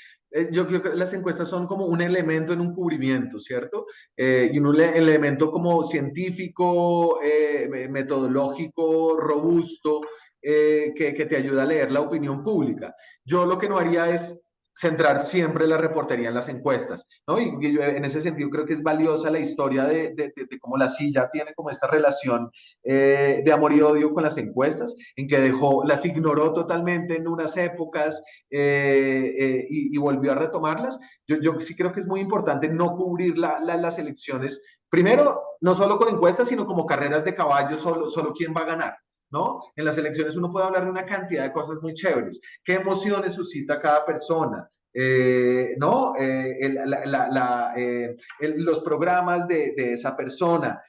yo creo que las encuestas son como un elemento en un cubrimiento, ¿cierto? Y un elemento como científico, metodológico, robusto, que te ayuda a leer la opinión pública. Yo lo que no haría es centrar siempre la reportería en las encuestas, ¿no? Y yo en ese sentido creo que es valiosa la historia de cómo la silla tiene como esta relación de amor y odio con las encuestas, en que las ignoró totalmente en unas épocas y volvió a retomarlas. Yo sí creo que es muy importante no cubrir las elecciones, primero, no solo con encuestas, sino como carreras de caballos, solo quién va a ganar. ¿No? En las elecciones uno puede hablar de una cantidad de cosas muy chéveres. ¿Qué emociones suscita cada persona? ¿No? Los programas de esa persona,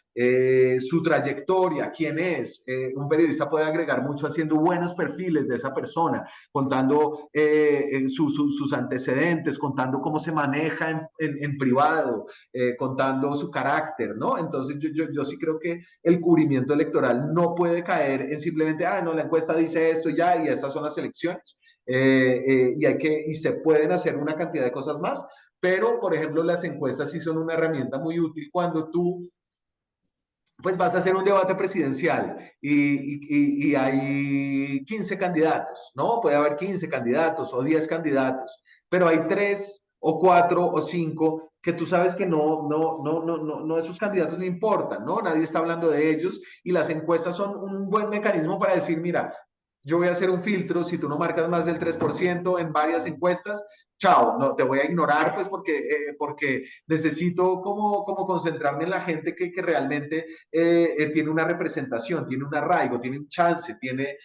su trayectoria, quién es. Un periodista puede agregar mucho haciendo buenos perfiles de esa persona, contando sus antecedentes, contando cómo se maneja en privado, contando su carácter, ¿no? Entonces yo sí creo que el cubrimiento electoral no puede caer en simplemente, no, la encuesta dice esto ya y estas son las elecciones. Y se pueden hacer una cantidad de cosas más, pero por ejemplo las encuestas sí son una herramienta muy útil cuando tú pues vas a hacer un debate presidencial y hay 15 candidatos, ¿no? Puede haber 15 candidatos o 10 candidatos, pero hay 3 o 4 o 5 que tú sabes que no, esos candidatos no importan, ¿no? Nadie está hablando de ellos y las encuestas son un buen mecanismo para decir, mira, yo voy a hacer un filtro, si tú no marcas más del 3% en varias encuestas, chao, no, te voy a ignorar pues porque necesito como concentrarme en la gente que realmente tiene una representación, tiene un arraigo, tiene un chance, tiene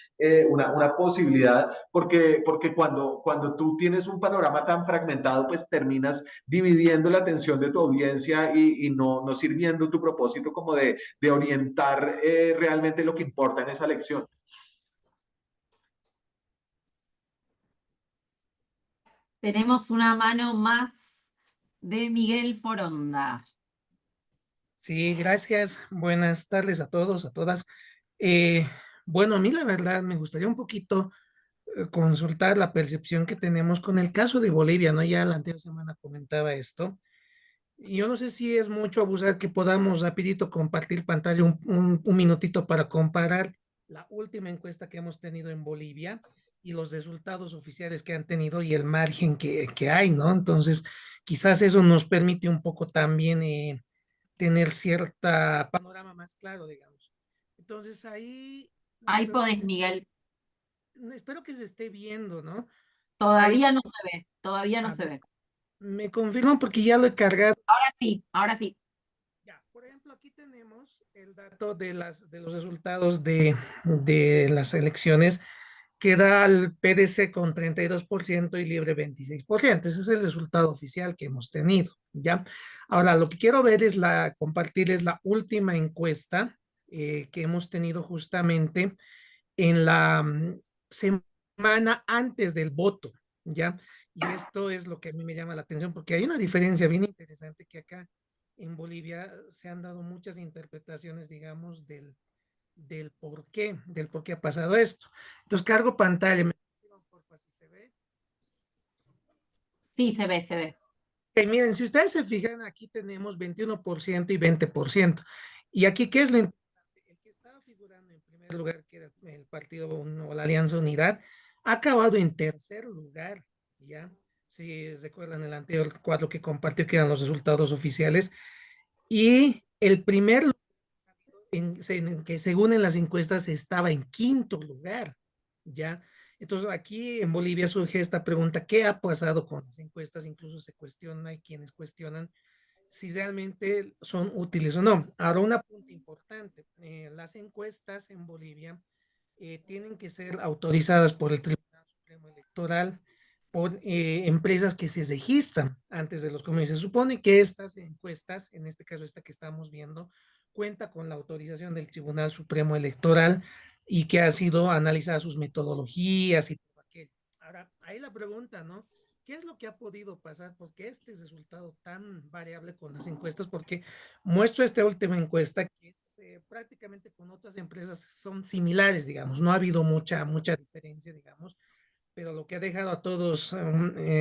una posibilidad, porque cuando tú tienes un panorama tan fragmentado, pues terminas dividiendo la atención de tu audiencia y no sirviendo tu propósito como de orientar realmente lo que importa en esa elección. Tenemos una mano más de Miguel Foronda. Sí, gracias. Buenas tardes a todos, a todas. Bueno, a mí la verdad me gustaría un poquito consultar la percepción que tenemos con el caso de Bolivia, ¿no? Ya la anterior semana comentaba esto. Y yo no sé si es mucho abusar que podamos rapidito compartir pantalla un minutito para comparar la última encuesta que hemos tenido en Bolivia y los resultados oficiales que han tenido y el margen que hay, ¿no? Entonces, quizás eso nos permite un poco también tener cierta panorama más claro, digamos. Entonces, ahí Ahí podés, Miguel. espero que se esté viendo, ¿no? Todavía no se ve, todavía no se ve. Me confirman porque ya lo he cargado. Ahora sí, ahora sí. Ya, por ejemplo, aquí tenemos el dato de los resultados de las elecciones que da al PDC con 32% y Libre 26%. Ese es el resultado oficial que hemos tenido, ¿ya? Ahora, lo que quiero ver es compartirles la última encuesta que hemos tenido justamente en la semana antes del voto, ¿ya? Y esto es lo que a mí me llama la atención, porque hay una diferencia bien interesante que acá en Bolivia se han dado muchas interpretaciones, digamos, del por qué ha pasado esto. Entonces, cargo pantalla. Porfa, si se ve. Sí, se ve, se ve. Okay, miren, si ustedes se fijan, aquí tenemos 21% y 20%. Y aquí, ¿qué es lo importante? El que estaba figurando en primer lugar, que era el partido o la Alianza Unidad, ha acabado en tercer lugar, ¿ya? Si recuerdan el anterior cuadro que compartió, que eran los resultados oficiales. Y el primer lugar, que según en las encuestas estaba en quinto lugar, ¿ya? Entonces aquí en Bolivia surge esta pregunta, ¿qué ha pasado con las encuestas? Incluso se cuestiona, hay quienes cuestionan si realmente son útiles o no. Ahora, un apunte importante, las encuestas en Bolivia tienen que ser autorizadas por el Tribunal Supremo Electoral, por empresas que se registran antes de los comicios. Se supone que estas encuestas, en este caso esta que estamos viendo, cuenta con la autorización del Tribunal Supremo Electoral y que ha sido analizada sus metodologías y todo aquello. Ahora, ahí la pregunta, ¿no? ¿Qué es lo que ha podido pasar? ¿Por qué este resultado tan variable con las encuestas? Porque muestro esta última encuesta que es prácticamente con otras empresas son similares, digamos. No ha habido mucha diferencia, digamos, pero lo que ha dejado a todos,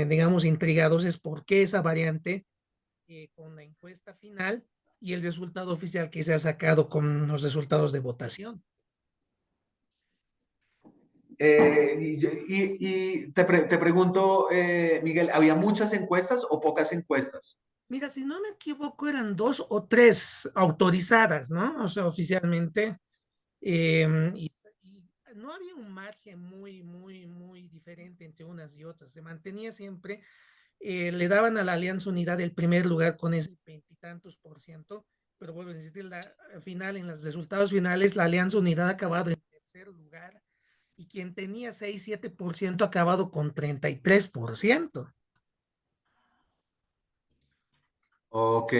digamos, intrigados es por qué esa variante con la encuesta final y el resultado oficial que se ha sacado con los resultados de votación. Te pregunto, Miguel, ¿había muchas encuestas o pocas encuestas? Mira, si no me equivoco, eran 2 o 3 autorizadas, ¿no? O sea, oficialmente. Y no había un margen muy diferente entre unas y otras. Se mantenía siempre, le daban a la Alianza Unidad el primer lugar con ese 20 y tantos %, pero vuelvo a insistir, al final, en los resultados finales, la Alianza Unidad ha acabado en tercer lugar y quien tenía 6-7% ha acabado con 33%. Ok.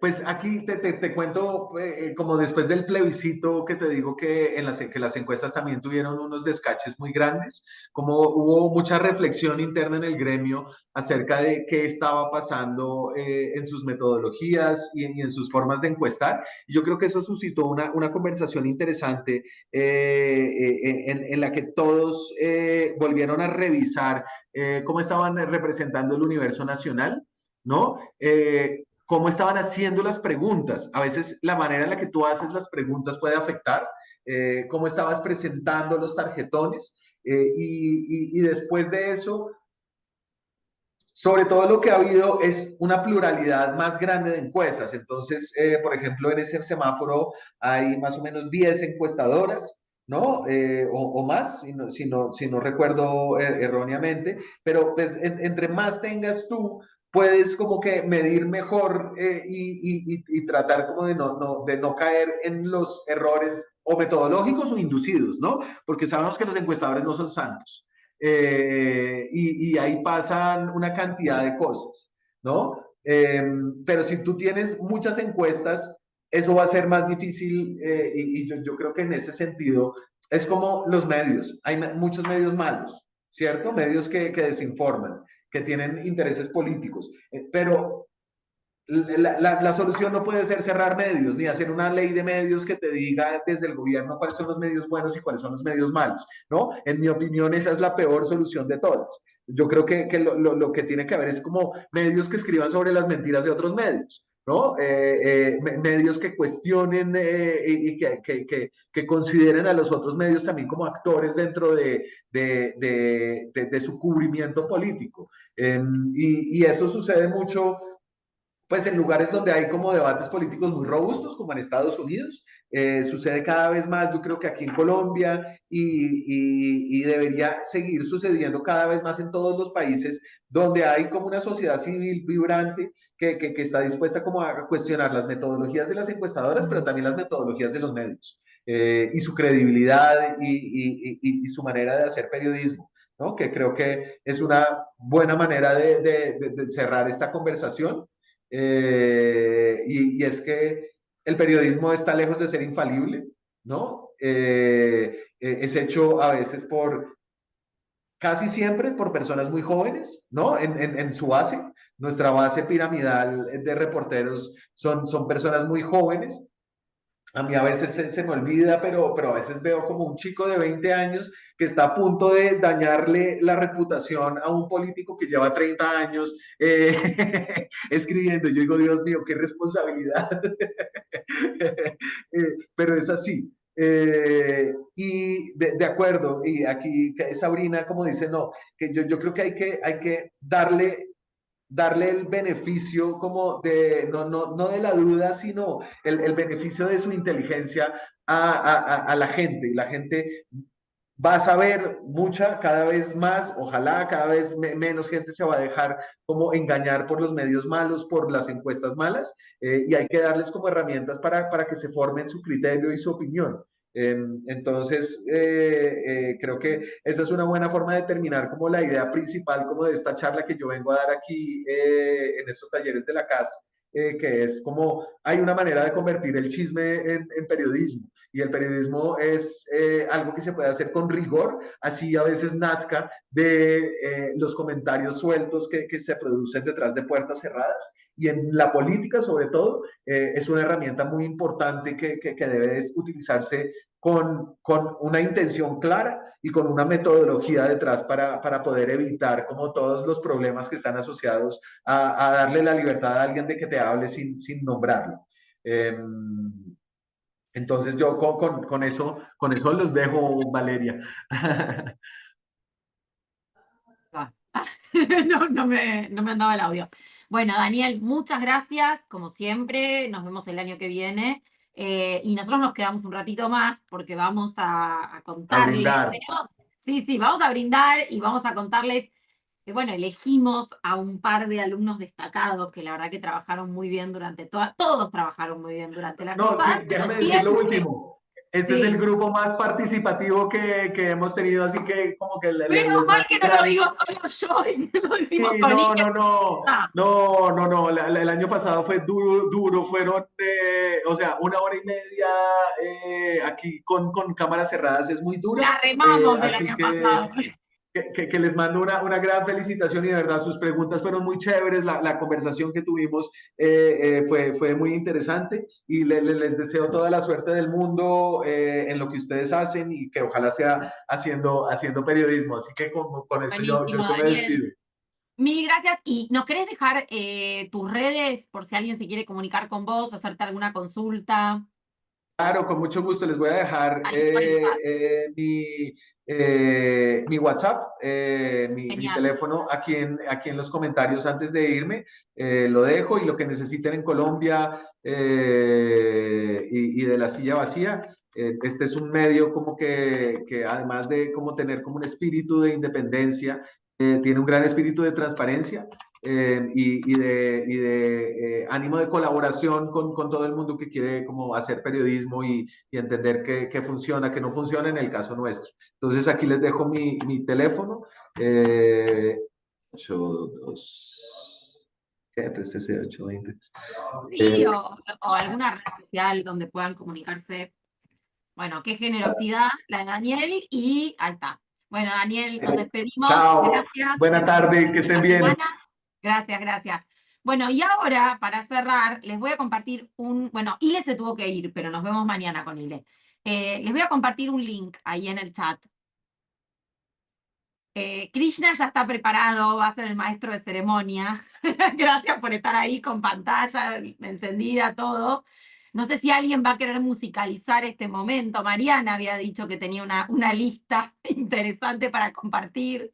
Pues aquí te cuento, como después del plebiscito que te digo que, que las encuestas también tuvieron unos descaches muy grandes, como hubo mucha reflexión interna en el gremio acerca de qué estaba pasando en sus metodologías y en sus formas de encuestar. Y yo creo que eso suscitó una conversación interesante en la que todos volvieron a revisar cómo estaban representando el universo nacional, ¿no? Cómo estaban haciendo las preguntas. A veces la manera en la que tú haces las preguntas puede afectar, cómo estabas presentando los tarjetones, y después de eso, sobre todo lo que ha habido es una pluralidad más grande de encuestas. Entonces, por ejemplo, en ese semáforo hay más o menos 10 encuestadoras, ¿no? O más, si no recuerdo erróneamente, pero pues entre más tengas tú, puedes como que medir mejor y tratar como de no caer en los errores o metodológicos o inducidos, ¿no? Porque sabemos que los encuestadores no son santos. Y ahí pasan una cantidad de cosas, ¿no? Pero si tú tienes muchas encuestas, eso va a ser más difícil, y yo creo que en ese sentido es como los medios. Hay muchos medios malos, ¿cierto? Medios que desinforman, que tienen intereses políticos, pero la solución no puede ser cerrar medios, ni hacer una ley de medios que te diga desde el gobierno cuáles son los medios buenos y cuáles son los medios malos, ¿no? En mi opinión, esa es la peor solución de todas. Yo creo que lo que tiene que haber es como medios que escriban sobre las mentiras de otros medios, ¿no? Medios que cuestionen y que consideren a los otros medios también como actores dentro de su cubrimiento político. Y eso sucede mucho pues en lugares donde hay como debates políticos muy robustos, como en Estados Unidos. Sucede cada vez más, yo creo que aquí en Colombia, y debería seguir sucediendo cada vez más en todos los países donde hay como una sociedad civil vibrante que está dispuesta como a cuestionar las metodologías de las encuestadoras, pero también las metodologías de los medios, y su credibilidad y su manera de hacer periodismo, ¿no? Que creo que es una buena manera de cerrar esta conversación. Y es que el periodismo está lejos de ser infalible, ¿no? Es hecho a veces casi siempre por personas muy jóvenes, ¿no? En su base, nuestra base piramidal de reporteros son personas muy jóvenes. A mí a veces se me olvida, pero a veces veo como un chico de 20 años que está a punto de dañarle la reputación a un político que lleva 30 años escribiendo. Yo digo, Dios mío, qué responsabilidad. Pero es así. Y de acuerdo, y aquí Sabrina como dice, no, que yo creo que hay que darle el beneficio como no de la duda, sino el beneficio de su inteligencia a la gente. Y la gente va a saber cada vez más, ojalá cada vez menos gente se va a dejar como engañar por los medios malos, por las encuestas malas, y hay que darles como herramientas para que se formen su criterio y su opinión. Entonces, creo que esa es una buena forma de terminar como la idea principal como de esta charla que yo vengo a dar aquí en estos talleres de la casa, que es como hay una manera de convertir el chisme en periodismo, y el periodismo es algo que se puede hacer con rigor, así a veces nazca de los comentarios sueltos que se producen detrás de puertas cerradas, y en la política sobre todo es una herramienta muy importante que debe utilizarse con una intención clara y con una metodología detrás para poder evitar como todos los problemas que están asociados a darle la libertad a alguien de que te hable sin nombrarlo. Entonces yo con eso los dejo, Valeria. No me han dado el audio. Bueno, Daniel, muchas gracias, como siempre. Nos vemos el año que viene. Y nosotros nos quedamos un ratito más porque vamos a A contarles. brindar. Sí, vamos a brindar y vamos a contarles que, bueno, elegimos a un par de alumnos destacados que la verdad que trabajaron muy bien durante todos trabajaron muy bien durante la No, sí, cruzada, pero déjame decir lo siempre, último. Este es el sí. grupo más participativo que hemos tenido, así que como que Menos les va mal a que no lo entrar. digo solo yo y que lo decimos Sí, con no, Inge. el año pasado fue duro, fueron, o sea, 1 hora y media aquí con cámaras cerradas es muy duro, La remamos el así año pasado. que les mando una gran felicitación y de verdad sus preguntas fueron muy chéveres, la conversación que tuvimos fue muy interesante y les deseo toda la suerte del mundo en lo que ustedes hacen y que ojalá sea haciendo periodismo, así que con eso Buenísimo, yo me despido. Daniel. Mil gracias. ¿Y nos querés dejar tus redes por si alguien se quiere comunicar con vos, hacerte alguna consulta? Claro, con mucho gusto les voy a dejar Ahí por el chat. mi WhatsApp, mi Genial. teléfono aquí en los comentarios antes de irme. Lo dejo y lo que necesiten en Colombia y de la silla vacía. Este es un medio como que además de como tener como un espíritu de independencia, tiene un gran espíritu de transparencia y de ánimo de colaboración con todo el mundo que quiere como hacer periodismo y entender qué funciona, qué no funciona en el caso nuestro. Entonces aquí les dejo mi teléfono, 82, ¿qué? 36820. Sí, o alguna red social donde puedan comunicarse. Bueno, qué generosidad la de Daniel. Y ahí está. Bueno, Daniel, nos despedimos. Chao, Gracias. buena tarde, que estén La bien. semana. Gracias, gracias. Bueno, y ahora, para cerrar, les voy a compartir bueno, Ile se tuvo que ir, pero nos vemos mañana con Ile. Les voy a compartir un link ahí en el chat. Krishna ya está preparado, va a ser el maestro de ceremonia. Gracias por estar ahí con pantalla encendida, todo. No sé si alguien va a querer musicalizar este momento. Mariana había dicho que tenía una lista interesante para compartir.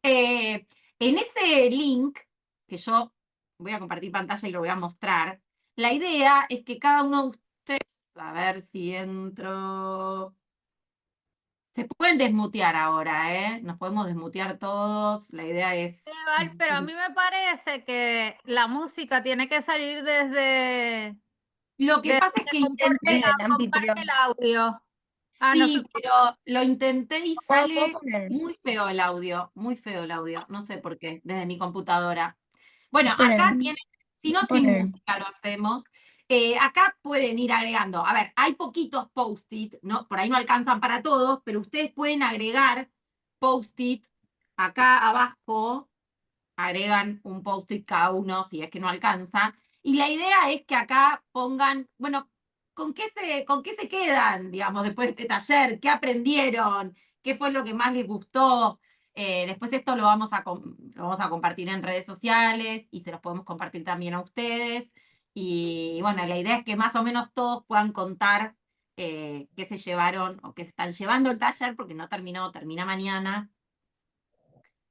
En ese link, que yo voy a compartir pantalla y lo voy a mostrar, la idea es que cada uno de ustedes, a ver si entro... Se pueden desmutear ahora, ¿eh? Nos podemos desmutear todos. La idea es... Pero a mí me parece que la música tiene que salir desde... Lo que pasa es que intenté... comparte el audio. Sí, pero lo intenté y sale muy feo el audio, muy feo el audio. No sé por qué, desde mi computadora. Bueno, acá tienen, si no sin música lo hacemos. Acá pueden ir agregando. A ver, hay poquitos post-it, ¿no? Por ahí no alcanzan para todos, pero ustedes pueden agregar post-it acá abajo. Agregan un post-it cada uno si es que no alcanza. Y la idea es que acá pongan, bueno, ¿con qué se quedan, digamos, después de este taller? ¿Qué aprendieron? ¿Qué fue lo que más les gustó? Después esto lo vamos a compartir en redes sociales y se los podemos compartir también a ustedes. Y bueno, la idea es que más o menos todos puedan contar qué se llevaron o qué se están llevando el taller, porque no terminó, termina mañana.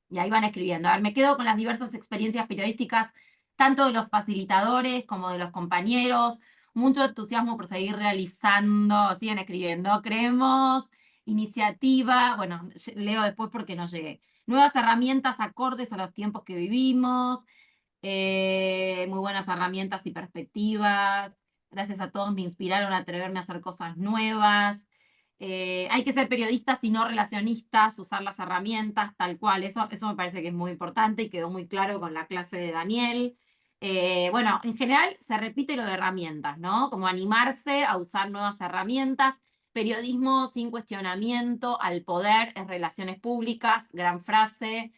Y ahí van escribiendo. A ver, me quedo con las diversas experiencias periodísticas, tanto de los facilitadores como de los compañeros. Mucho entusiasmo por seguir realizando, siguen escribiendo. Creemos iniciativa, bueno, leo después porque no llegué. Nuevas herramientas acordes a los tiempos que vivimos. Muy buenas herramientas y perspectivas. Gracias a todos me inspiraron a atreverme a hacer cosas nuevas. Hay que ser periodistas y no relacionistas, usar las herramientas tal cual. Eso me parece que es muy importante y quedó muy claro con la clase de Daniel. Bueno, en general se repite lo de herramientas, ¿no? Como animarse a usar nuevas herramientas. Periodismo sin cuestionamiento al poder es relaciones públicas, gran frase.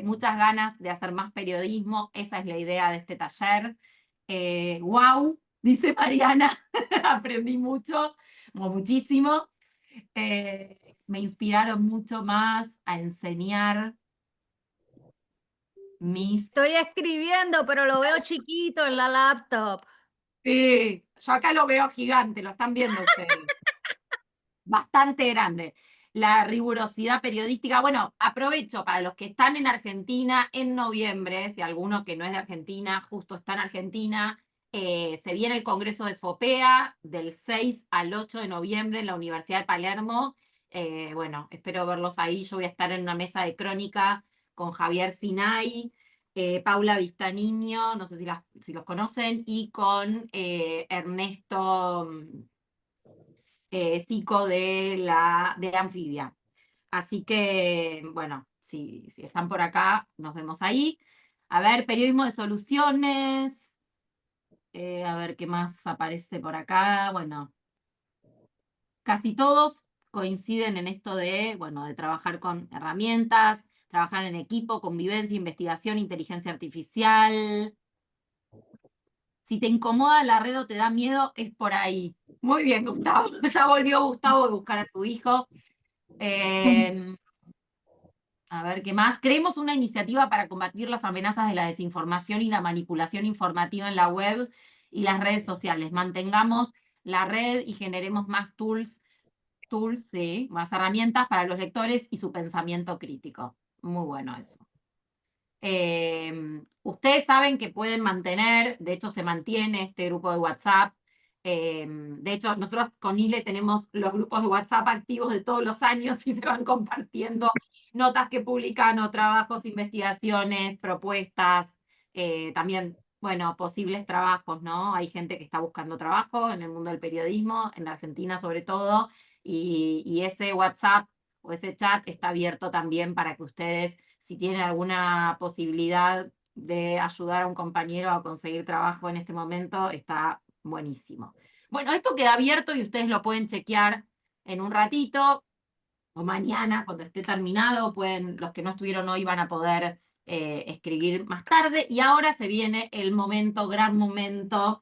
Muchas ganas de hacer más periodismo, esa es la idea de este taller. Wow, dice Mariana, aprendí mucho, o muchísimo. Me inspiraron mucho más a enseñar mis... Estoy escribiendo, pero lo veo chiquito en la laptop. Sí, Yo acá lo veo gigante, lo están viendo ustedes. Bastante grande. La rigurosidad periodística. Bueno, aprovecho para los que están en Argentina en noviembre, si alguno que no es de Argentina justo está en Argentina, se viene el Congreso de FOPEA del 6 al 8 de noviembre en la Universidad de Palermo. Bueno, espero verlos ahí. Yo voy a estar en una mesa de crónica con Javier Sinay, Paula Vistaniño, no sé si los conocen, y con Ernesto Zico de Anfibia. Así que, bueno, si están por acá, nos vemos ahí. A ver, periodismo de soluciones. A ver qué más aparece por acá. Bueno, casi todos coinciden en esto de, bueno, de trabajar con herramientas, trabajar en equipo, convivencia, investigación, inteligencia artificial. Si te incomoda la red o te da miedo, es por ahí. Muy bien, Gustavo. Ya volvió Gustavo a buscar a su hijo. A ver, ¿qué más? Creemos una iniciativa para combatir las amenazas de la desinformación y la manipulación informativa en la web y las redes sociales. Mantengamos la red y generemos más tools, sí, más herramientas para los lectores y su pensamiento crítico. Muy bueno eso. Ustedes saben que pueden mantener, de hecho se mantiene este grupo de WhatsApp. De hecho, nosotros con ILE tenemos los grupos de WhatsApp activos de todos los años y se van compartiendo notas que publican o trabajos, investigaciones, propuestas, también, bueno, posibles trabajos, ¿no? Hay gente que está buscando trabajo en el mundo del periodismo, en la Argentina sobre todo, y ese WhatsApp o ese chat está abierto también para que ustedes, si tienen alguna posibilidad de ayudar a un compañero a conseguir trabajo en este momento, está buenísimo. Bueno, esto queda abierto y ustedes lo pueden chequear en un ratito o mañana cuando esté terminado. Los que no estuvieron hoy van a poder escribir más tarde. Y ahora se viene el momento, gran momento.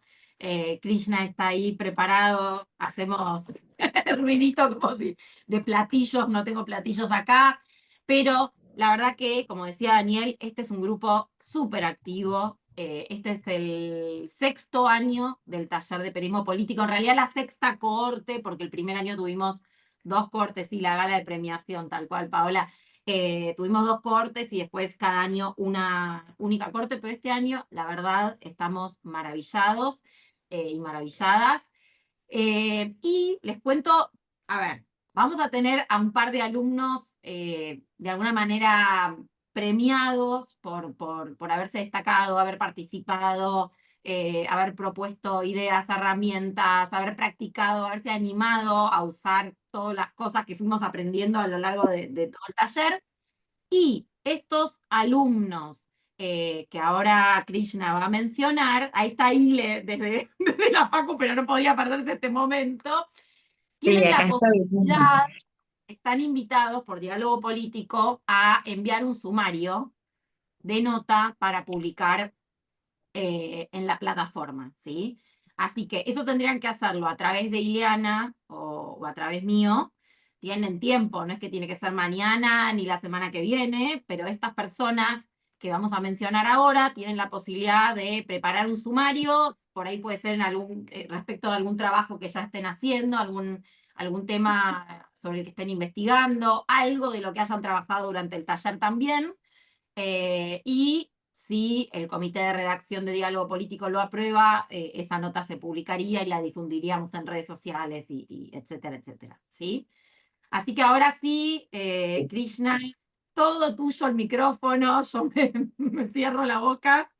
Krishna está ahí preparado. Hacemos el ruidito como si de platillos, no tengo platillos acá, pero la verdad que, como decía Daniel, este es un grupo súper activo. Este es el 6º año del taller de periodismo político, en realidad la 6ª cohorte, porque el primer año tuvimos 2 cortes y la gala de premiación, tal cual, Paola. Tuvimos 2 cortes y después cada año una única corte, pero este año, la verdad, estamos maravillados y maravilladas. Y les cuento, a ver, vamos a tener a un par de alumnos de alguna manera premiados por haberse destacado, haber participado, haber propuesto ideas, herramientas, haber practicado, haberse animado a usar todas las cosas que fuimos aprendiendo a lo largo de todo el taller. Y estos alumnos que ahora Krishna va a mencionar, ahí está Ile desde la Facu, pero no podía perderse este momento, tienen la posibilidad, están invitados por Diálogo Político a enviar un sumario de nota para publicar en la plataforma, ¿sí? Así que eso tendrían que hacerlo a través de Ileana o a través mío. Tienen tiempo, no es que tiene que ser mañana ni la semana que viene, pero estas personas que vamos a mencionar ahora tienen la posibilidad de preparar un sumario, por ahí puede ser en respecto a algún trabajo que ya estén haciendo, algún tema sobre el que estén investigando, algo de lo que hayan trabajado durante el taller también, y si el comité de redacción de Diálogo Político lo aprueba, esa nota se publicaría y la difundiríamos en redes sociales, y etcétera, etcétera, ¿sí? Así que ahora sí, Krishna, todo tuyo el micrófono, yo me cierro la boca.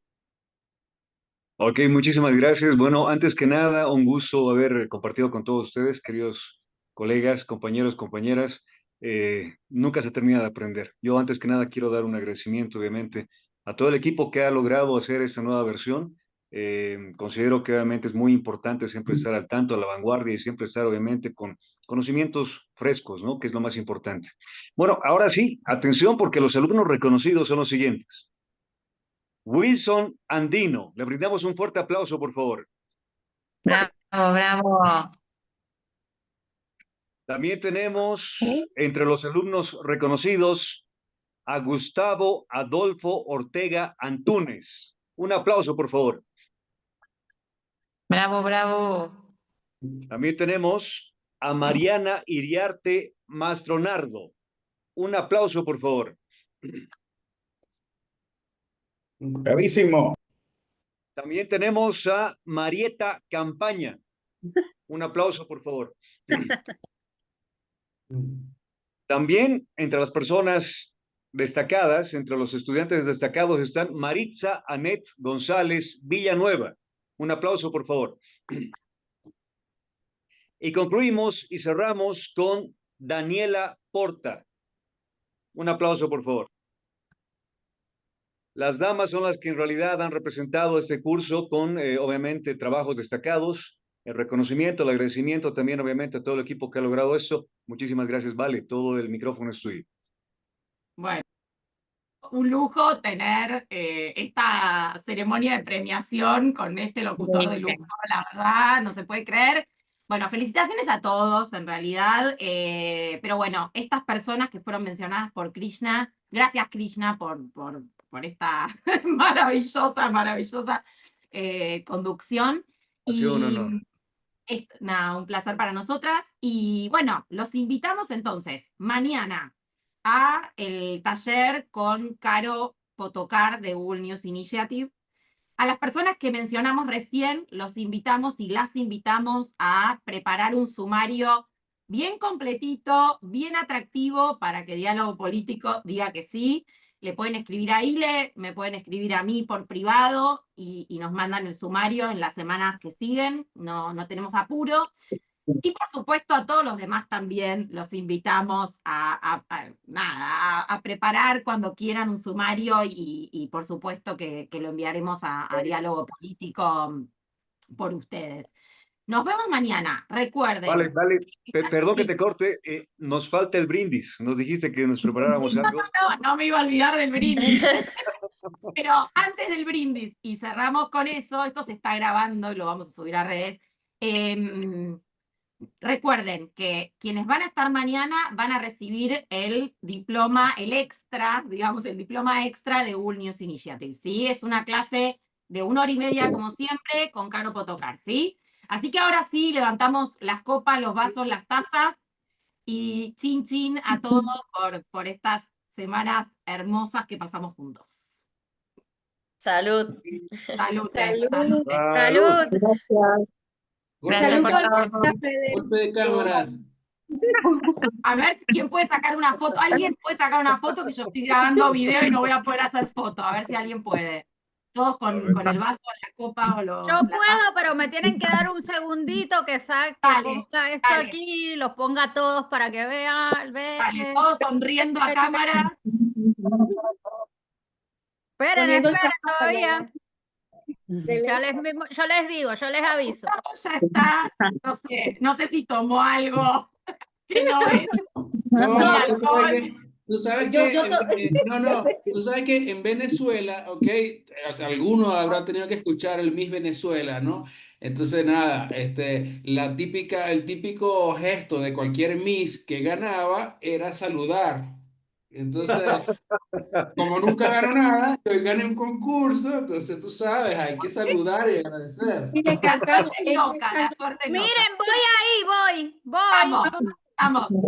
Ok, muchísimas gracias. Bueno, antes que nada, un gusto haber compartido con todos ustedes, queridos colegas, compañeros, compañeras. Nunca se termina de aprender. Yo antes que nada quiero dar un agradecimiento, obviamente, a todo el equipo que ha logrado hacer esta nueva versión. Considero que obviamente es muy importante siempre estar al tanto, a la vanguardia y siempre estar obviamente con conocimientos frescos, ¿no? Que es lo más importante. Bueno, ahora sí, atención porque los alumnos reconocidos son los siguientes. Wilson Andino. Le brindamos un fuerte aplauso, por favor. Bravo, bravo. También tenemos entre los alumnos reconocidos a Gustavo Adolfo Ortega Antúnez. Un aplauso, por favor. Bravo, bravo. También tenemos a Mariana Iriarte Mastronardo. Un aplauso, por favor. Bravísimo. También tenemos a Marieta Campaña. Un aplauso, por favor. También entre las personas destacadas, entre los estudiantes destacados, están Maritza Anet González Villanueva. Un aplauso, por favor. Y concluimos y cerramos con Daniela Porta. Un aplauso, por favor. Las damas son las que en realidad han representado este curso con, obviamente, trabajos destacados, el reconocimiento, el agradecimiento también, obviamente, a todo el equipo que ha logrado esto. Muchísimas gracias, Vale. Todo el micrófono es tuyo. Bueno, un lujo tener esta ceremonia de premiación con este locutor de lujo, la verdad, no se puede creer. Bueno, felicitaciones a todos, en realidad, pero bueno, estas personas que fueron mencionadas por Krishna, gracias Krishna por esta maravillosa conducción. Ha sido un honor. Nada, un placer para nosotras. Y bueno, los invitamos entonces mañana a el taller con Caro Potokar de Google News Initiative. A las personas que mencionamos recién, los invitamos y las invitamos a preparar un sumario bien completito, bien atractivo para que Diálogo Político diga que sí. Le pueden escribir a Ile, me pueden escribir a mí por privado y nos mandan el sumario en las semanas que siguen, no tenemos apuro. Y por supuesto a todos los demás también los invitamos a preparar cuando quieran un sumario y por supuesto que lo enviaremos a Diálogo Político por ustedes. Nos vemos mañana, recuerden. Vale, perdón que te corte, nos falta el brindis. Nos dijiste que nos preparáramos algo. No me iba a olvidar del brindis. Pero antes del brindis, y cerramos con eso, esto se está grabando y lo vamos a subir a redes. Recuerden que quienes van a estar mañana van a recibir el diploma, el diploma extra de Google News Initiative, ¿sí? Es una clase de 1 hora y media, como siempre, con Caro Potokar, ¿sí? Así que ahora sí, levantamos las copas, los vasos, las tazas, y chin chin a todos por estas semanas hermosas que pasamos juntos. Salud. Salud. Salud. Salud. Gracias por todo. Golpe de cámaras. A ver, ¿quién puede sacar una foto? ¿Alguien puede sacar una foto? Que yo estoy grabando video y no voy a poder hacer foto. A ver si alguien puede. Todos con el vaso, la copa o lo... Yo puedo, pero me tienen que dar un segundito que ponga esto aquí, los ponga todos para que vean. Vale, todos sonriendo a cámara. Esperen todavía. Yo les digo, yo les aviso. Ya está, no sé si tomó algo que no es. Tú sabes que en Venezuela, ok, o sea, alguno habrá tenido que escuchar el Miss Venezuela, ¿no? Entonces, nada, el típico gesto de cualquier Miss que ganaba era saludar. Entonces, como nunca ganó nada, yo gané un concurso, entonces tú sabes, hay que saludar y agradecer. Miren, la suerte loca. Miren, voy ahí, voy. Vamos. 1,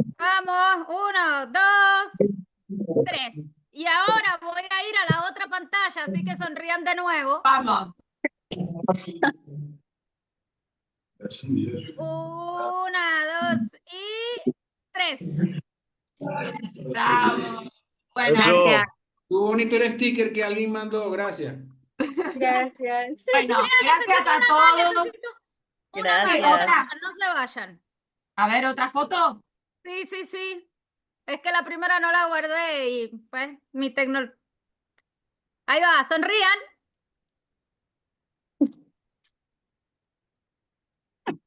2, 3. Y ahora voy a ir a la otra pantalla, así que sonrían de nuevo. Vamos. 1, 2 y 3. Bravo. Bueno, Gracias. Estuvo bonito el sticker que alguien mandó, gracias. Gracias. Bueno, gracias a todos. Gracias. No se vayan. A ver, ¿otra foto? Sí. Es que la primera no la guardé y pues mi tecnología. Ahí va, sonrían.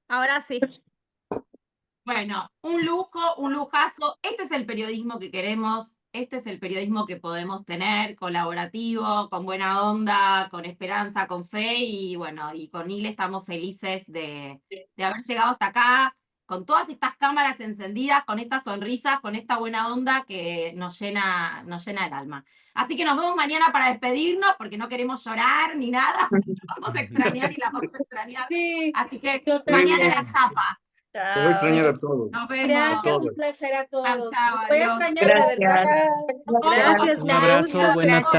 Ahora sí. Bueno, un lujo, un lujazo. Este es el periodismo que queremos, este es el periodismo que podemos tener, colaborativo, con buena onda, con esperanza, con fe, y bueno, y con Ile estamos felices de haber llegado hasta acá, con todas estas cámaras encendidas, con estas sonrisas, con esta buena onda que nos llena el alma. Así que nos vemos mañana para despedirnos, porque no queremos llorar ni nada. Vamos a extrañar y la vamos a extrañar. Sí, Así que totalmente. mañana la chapa. Te voy a extrañar a todos. Nos vemos. Gracias, un placer a todos. Chao, Voy a adiós. extrañar de verdad. Gracias, Un abrazo, Laura. buenas tardes.